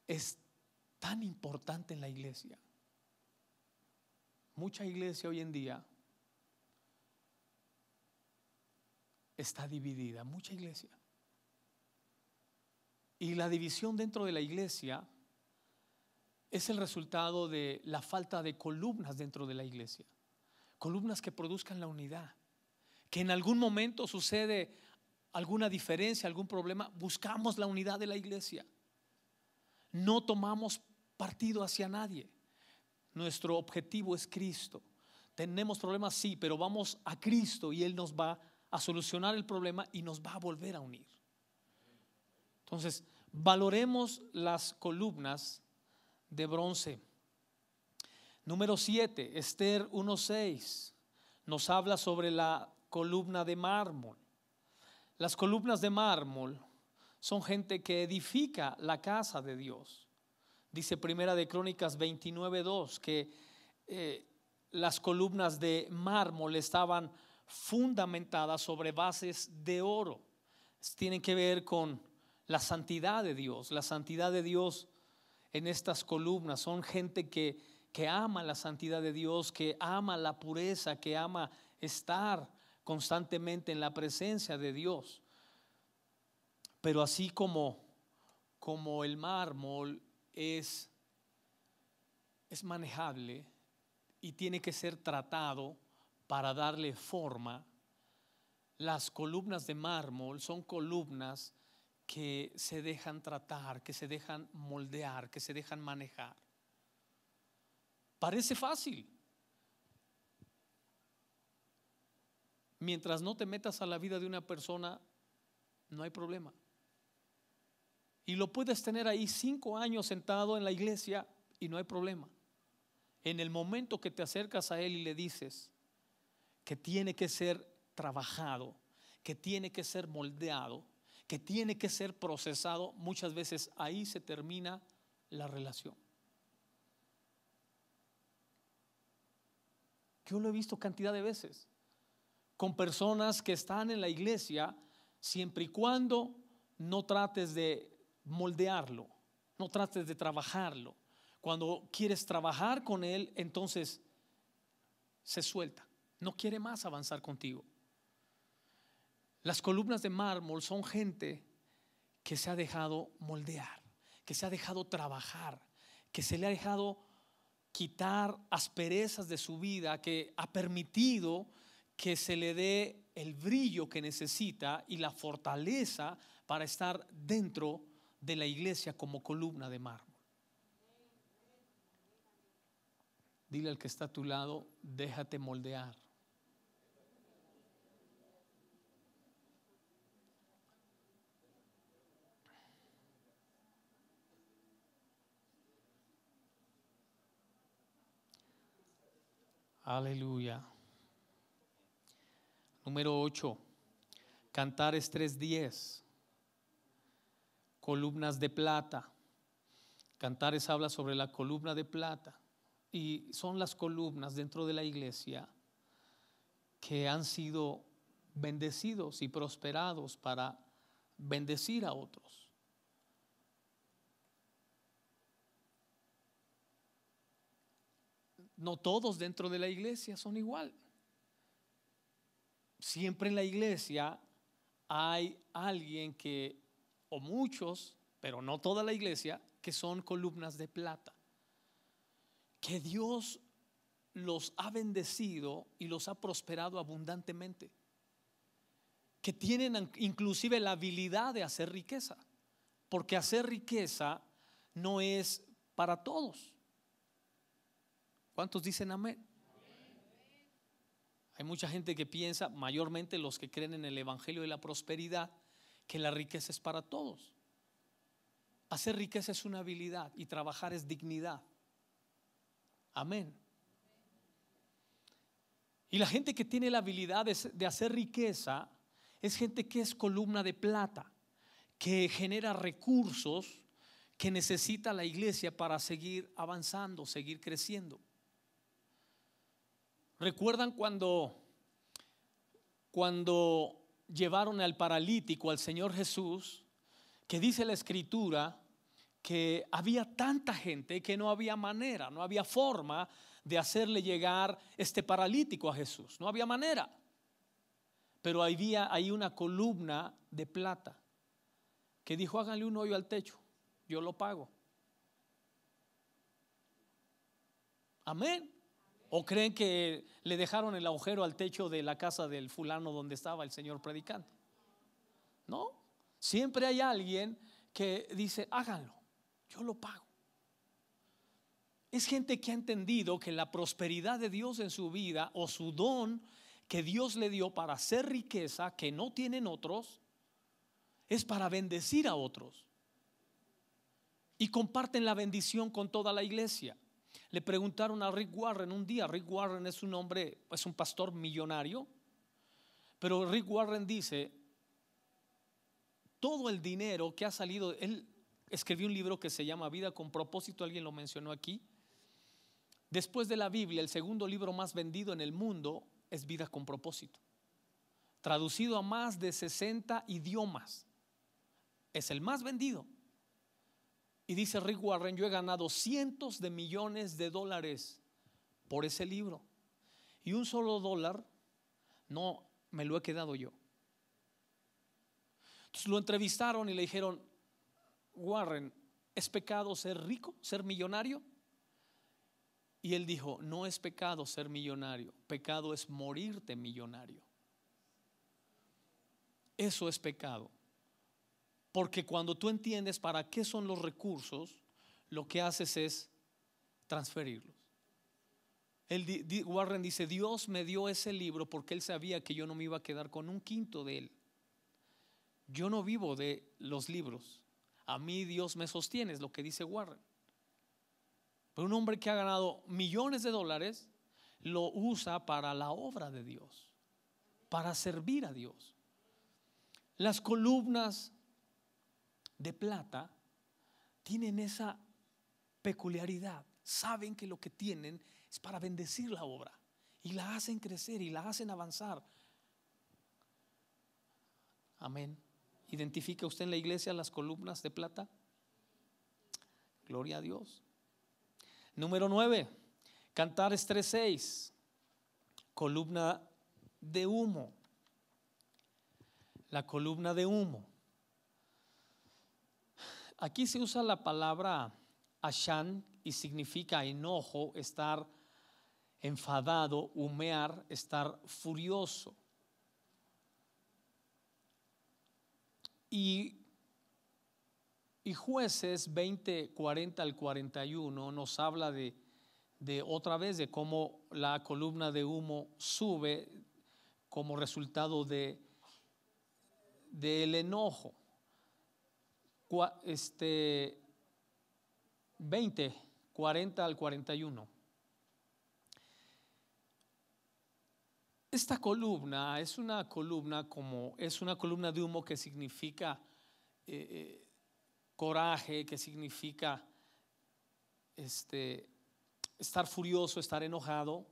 es tan importante en la iglesia. Mucha iglesia hoy en día está dividida, mucha iglesia. Y la división dentro de la iglesia es el resultado de la falta de columnas dentro de la iglesia. Columnas que produzcan la unidad. Que en algún momento sucede alguna diferencia, algún problema, buscamos la unidad de la iglesia. No tomamos partido hacia nadie. Nuestro objetivo es Cristo. Tenemos problemas, sí, pero vamos a Cristo y Él nos va a solucionar el problema y nos va a volver a unir. Entonces, valoremos las columnas de bronce. Número 7, Esther 1:6 nos habla sobre la columna de mármol. Las columnas de mármol son gente que edifica la casa de Dios. Dice Primera de Crónicas 29:2 que las columnas de mármol estaban fundamentadas sobre bases de oro. Tienen que ver con la santidad de Dios. La santidad de Dios en estas columnas son gente que ama la santidad de Dios, que ama la pureza, que ama estar constantemente en la presencia de Dios. Pero así como el mármol es manejable y tiene que ser tratado para darle forma, las columnas de mármol son columnas que se dejan tratar, que se dejan moldear, que se dejan manejar. Parece fácil. Mientras no te metas a la vida de una persona, no hay problema. Y lo puedes tener ahí 5 años sentado en la iglesia y no hay problema. En el momento que te acercas a él y le dices que tiene que ser trabajado, que tiene que ser moldeado, que tiene que ser procesado, muchas veces ahí se termina la relación. Yo lo he visto cantidad de veces con personas que están en la iglesia, siempre y cuando no trates de moldearlo, no trates de trabajarlo. Cuando quieres trabajar con él, entonces se suelta, no quiere más avanzar contigo. Las columnas de mármol son gente que se ha dejado moldear, que se ha dejado trabajar, que se le ha dejado quitar asperezas de su vida, que ha permitido que se le dé el brillo que necesita y la fortaleza para estar dentro de la iglesia como columna de mármol. Dile al que está a tu lado, déjate moldear. Aleluya. Número 8, Cantares 3:10, columnas de plata. Cantares habla sobre la columna de plata y son las columnas dentro de la iglesia que han sido bendecidos y prosperados para bendecir a otros. No todos dentro de la iglesia son igual. Siempre en la iglesia hay alguien que, o muchos, pero no toda la iglesia, que son columnas de plata, que Dios los ha bendecido y los ha prosperado abundantemente, que tienen inclusive la habilidad de hacer riqueza, porque hacer riqueza no es para todos. ¿Cuántos dicen amén? Hay mucha gente que piensa, mayormente los que creen en el evangelio de la prosperidad, que la riqueza es para todos. Hacer riqueza es una habilidad y trabajar es dignidad. Amén. Y la gente que tiene la habilidad de hacer riqueza es gente que es columna de plata, que genera recursos que necesita la iglesia para seguir avanzando, seguir creciendo. ¿Recuerdan cuando llevaron al paralítico al Señor Jesús? Que dice la escritura que había tanta gente que no había manera, no había forma de hacerle llegar este paralítico a Jesús. No había manera. Pero había ahí una columna de plata que dijo: háganle un hoyo al techo, yo lo pago. Amén. ¿O creen que le dejaron el agujero al techo de la casa del fulano donde estaba el Señor predicando? No, siempre hay alguien que dice: háganlo, yo lo pago. Es gente que ha entendido que la prosperidad de Dios en su vida, o su don que Dios le dio para hacer riqueza que no tienen otros, es para bendecir a otros, y comparten la bendición con toda la iglesia. Le preguntaron a Rick Warren un día. Rick Warren es un hombre, es un pastor millonario, pero Rick Warren dice: todo el dinero que ha salido, él escribió un libro que se llama Vida con Propósito, alguien lo mencionó aquí. Después de la Biblia, el segundo libro más vendido en el mundo es Vida con Propósito, traducido a más de 60 idiomas. Es el más vendido. Y dice Rick Warren: yo he ganado cientos de millones de dólares por ese libro, y un solo dólar no me lo he quedado yo. Entonces lo entrevistaron y le dijeron: Warren, ¿es pecado ser rico, ser millonario? Y él dijo: no es pecado ser millonario, pecado es morirte millonario. Eso es pecado. Porque cuando tú entiendes para qué son los recursos, lo que haces es transferirlos. Warren dice: Dios me dio ese libro porque Él sabía que yo no me iba a quedar con un quinto de él. Yo no vivo de los libros, a mí Dios me sostiene, es lo que dice Warren. Pero un hombre que ha ganado millones de dólares lo usa para la obra de Dios, para servir a Dios. Las columnas de plata tienen esa peculiaridad. Saben que lo que tienen es para bendecir la obra y la hacen crecer y la hacen avanzar. Amén. ¿Identifica usted en la iglesia las columnas de plata? Gloria a Dios. Número 9, Cantares 3:6, columna de humo. La columna de humo. Aquí se usa la palabra ashan y significa enojo, estar enfadado, humear, estar furioso. Y Jueces 20, 40 al 41 nos habla de otra vez de cómo la columna de humo sube como resultado del enojo. 20, 40 al 41. Esta columna es una columna de humo que significa coraje, que significa estar furioso, estar enojado.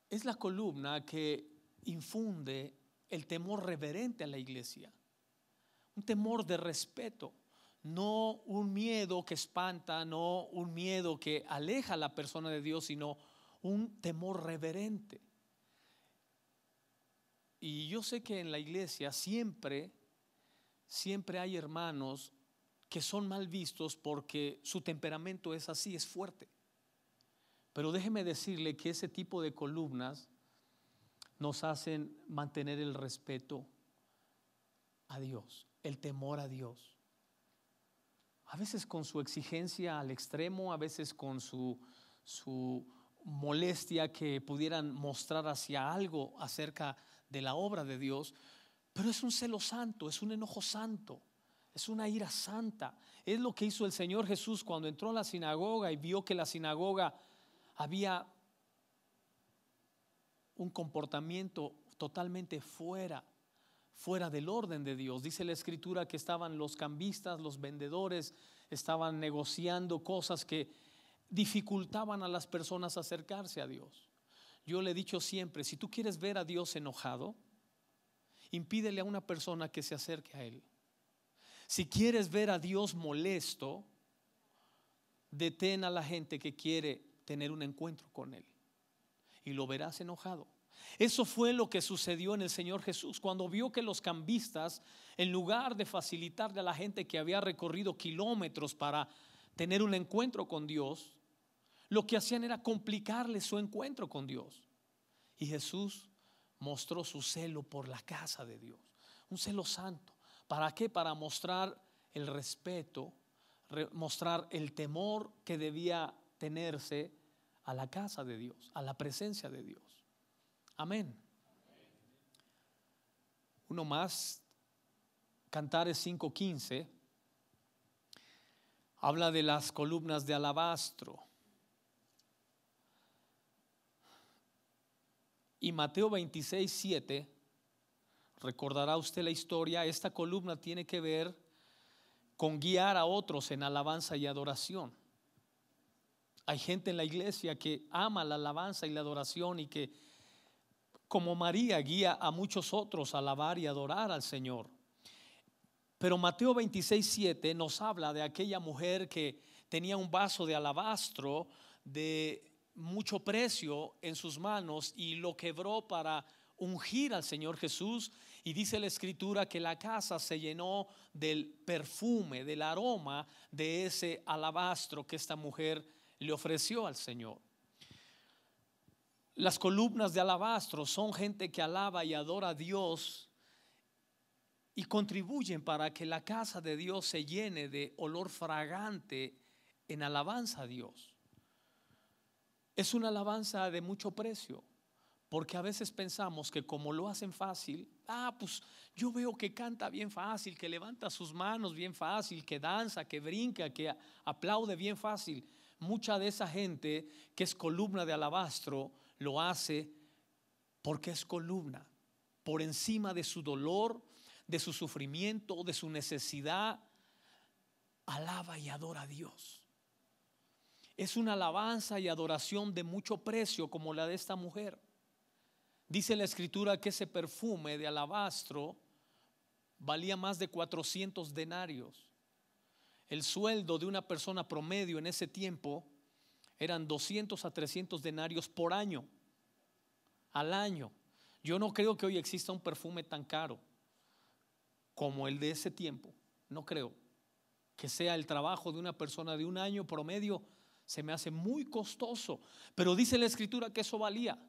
Es la columna que infunde el temor reverente a la iglesia, un temor de respeto, no un miedo que espanta, no un miedo que aleja a la persona de Dios, sino un temor reverente. Y yo sé que en la iglesia siempre hay hermanos que son mal vistos porque su temperamento es así, es fuerte. Pero déjeme decirle que ese tipo de columnas nos hacen mantener el respeto a Dios, el temor a Dios. A veces con su exigencia al extremo, a veces con su molestia que pudieran mostrar hacia algo acerca de la obra de Dios. Pero es un celo santo, es un enojo santo, es una ira santa. Es lo que hizo el Señor Jesús cuando entró a la sinagoga y vio que la sinagoga había un comportamiento totalmente fuera del orden de Dios. Dice la escritura que estaban los cambistas, los vendedores, estaban negociando cosas que dificultaban a las personas acercarse a Dios. Yo le he dicho siempre, si tú quieres ver a Dios enojado, impídele a una persona que se acerque a Él. Si quieres ver a Dios molesto, detén a la gente que quiere tener un encuentro con Él y lo verás enojado. Eso fue lo que sucedió en el Señor Jesús cuando vio que los cambistas, en lugar de facilitarle a la gente que había recorrido kilómetros para tener un encuentro con Dios, lo que hacían era complicarle su encuentro con Dios. Y Jesús mostró su celo por la casa de Dios, un celo santo. ¿Para qué? Para mostrar el respeto, mostrar el temor que debía tenerse a la casa de Dios, a la presencia de Dios. Amén. Uno más, Cantares 5:15, habla de las columnas de alabastro. Y Mateo 26:7, recordará usted la historia. Esta columna tiene que ver con guiar a otros en alabanza y adoración. Hay gente en la iglesia que ama la alabanza y la adoración y que, como María, guía a muchos otros a alabar y adorar al Señor. Pero Mateo 26:7 nos habla de aquella mujer que tenía un vaso de alabastro de mucho precio en sus manos y lo quebró para ungir al Señor Jesús. Y dice la escritura que la casa se llenó del perfume, del aroma de ese alabastro que esta mujer le ofreció al Señor. Las columnas de alabastro son gente que alaba y adora a Dios y contribuyen para que la casa de Dios se llene de olor fragante en alabanza a Dios. Es una alabanza de mucho precio, porque a veces pensamos que como lo hacen fácil, pues yo veo que canta bien fácil, que levanta sus manos bien fácil, que danza, que brinca, que aplaude bien fácil. Mucha de esa gente que es columna de alabastro lo hace porque es columna, por encima de su dolor, de su sufrimiento, de su necesidad, alaba y adora a Dios. Es una alabanza y adoración de mucho precio, como la de esta mujer. Dice la escritura que ese perfume de alabastro valía más de 400 denarios. El sueldo de una persona promedio en ese tiempo eran 200 a 300 denarios por año, al año. Yo no creo que hoy exista un perfume tan caro como el de ese tiempo. No creo que sea el trabajo de una persona de un año promedio. Se me hace muy costoso, pero dice la escritura que eso valía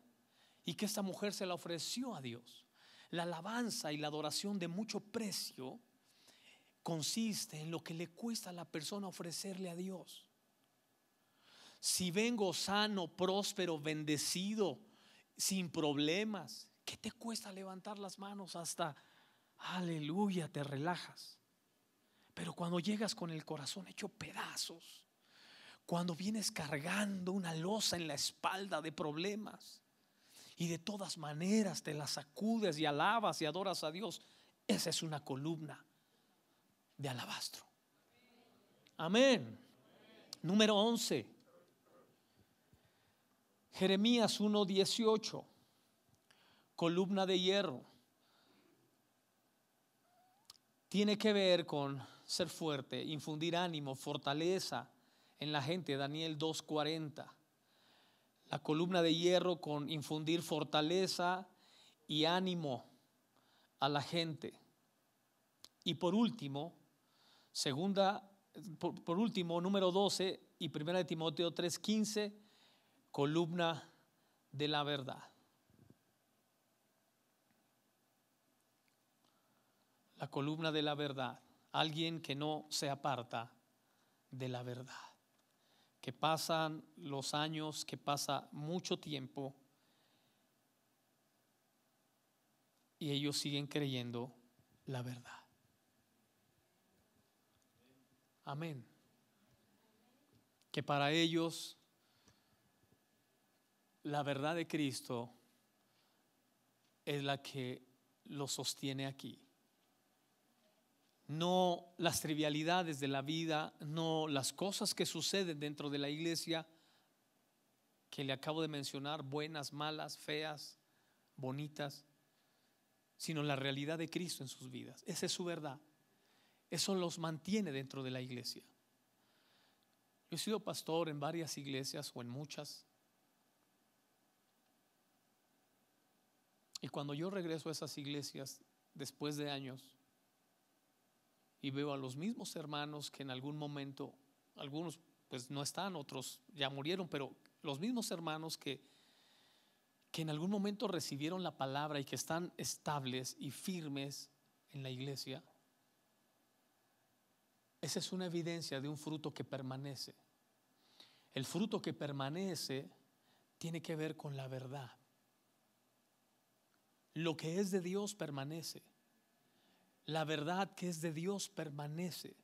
y que esta mujer se la ofreció a Dios. La alabanza y la adoración de mucho precio consiste en lo que le cuesta a la persona ofrecerle a Dios. Si vengo sano, próspero, bendecido, sin problemas, ¿qué te cuesta levantar las manos? Hasta aleluya, te relajas. Pero cuando llegas con el corazón hecho pedazos, cuando vienes cargando una losa en la espalda de problemas y de todas maneras te la sacudes y alabas y adoras a Dios, esa es una columna de alabastro. Amén. Número 11, Jeremías 1:18, columna de hierro. Tiene que ver con ser fuerte, infundir ánimo, fortaleza en la gente. Daniel 2:40. La columna de hierro con infundir fortaleza y ánimo a la gente. Y por último, número 12 y 1 Timoteo 3:15, columna de la verdad. La columna de la verdad, alguien que no se aparta de la verdad, que pasan los años, que pasa mucho tiempo y ellos siguen creyendo la verdad. Amén. Que para ellos la verdad de Cristo es la que los sostiene aquí. No las trivialidades de la vida, no las cosas que suceden dentro de la iglesia que le acabo de mencionar, buenas, malas, feas, bonitas, sino la realidad de Cristo en sus vidas. Esa es su verdad. Eso los mantiene dentro de la iglesia. Yo he sido pastor en varias iglesias o en muchas. Y cuando yo regreso a esas iglesias después de años y veo a los mismos hermanos que en algún momento, algunos pues no están, otros ya murieron, pero los mismos hermanos que en algún momento recibieron la palabra y que están estables y firmes en la iglesia, esa es una evidencia de un fruto que permanece. El fruto que permanece tiene que ver con la verdad. Lo que es de Dios permanece. La verdad que es de Dios permanece.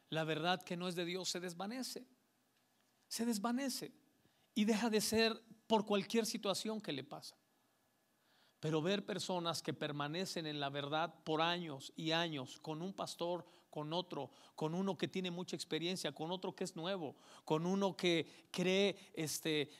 La verdad que no es de Dios se desvanece. Se desvanece y deja de ser por cualquier situación que le pasa. Pero ver personas que permanecen en la verdad por años y años, con un pastor, con otro, con uno que tiene mucha experiencia, con otro que es nuevo, con uno que cree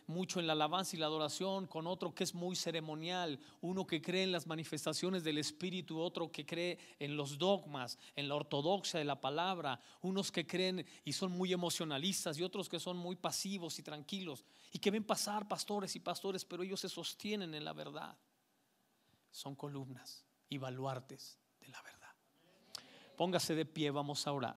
mucho en la alabanza y la adoración, con otro que es muy ceremonial, uno que cree en las manifestaciones del Espíritu, otro que cree en los dogmas, en la ortodoxia de la palabra, unos que creen y son muy emocionalistas y otros que son muy pasivos y tranquilos y que ven pasar pastores y pastores, pero ellos se sostienen en la verdad. Son columnas y baluartes de la verdad. Póngase de pie, vamos a orar.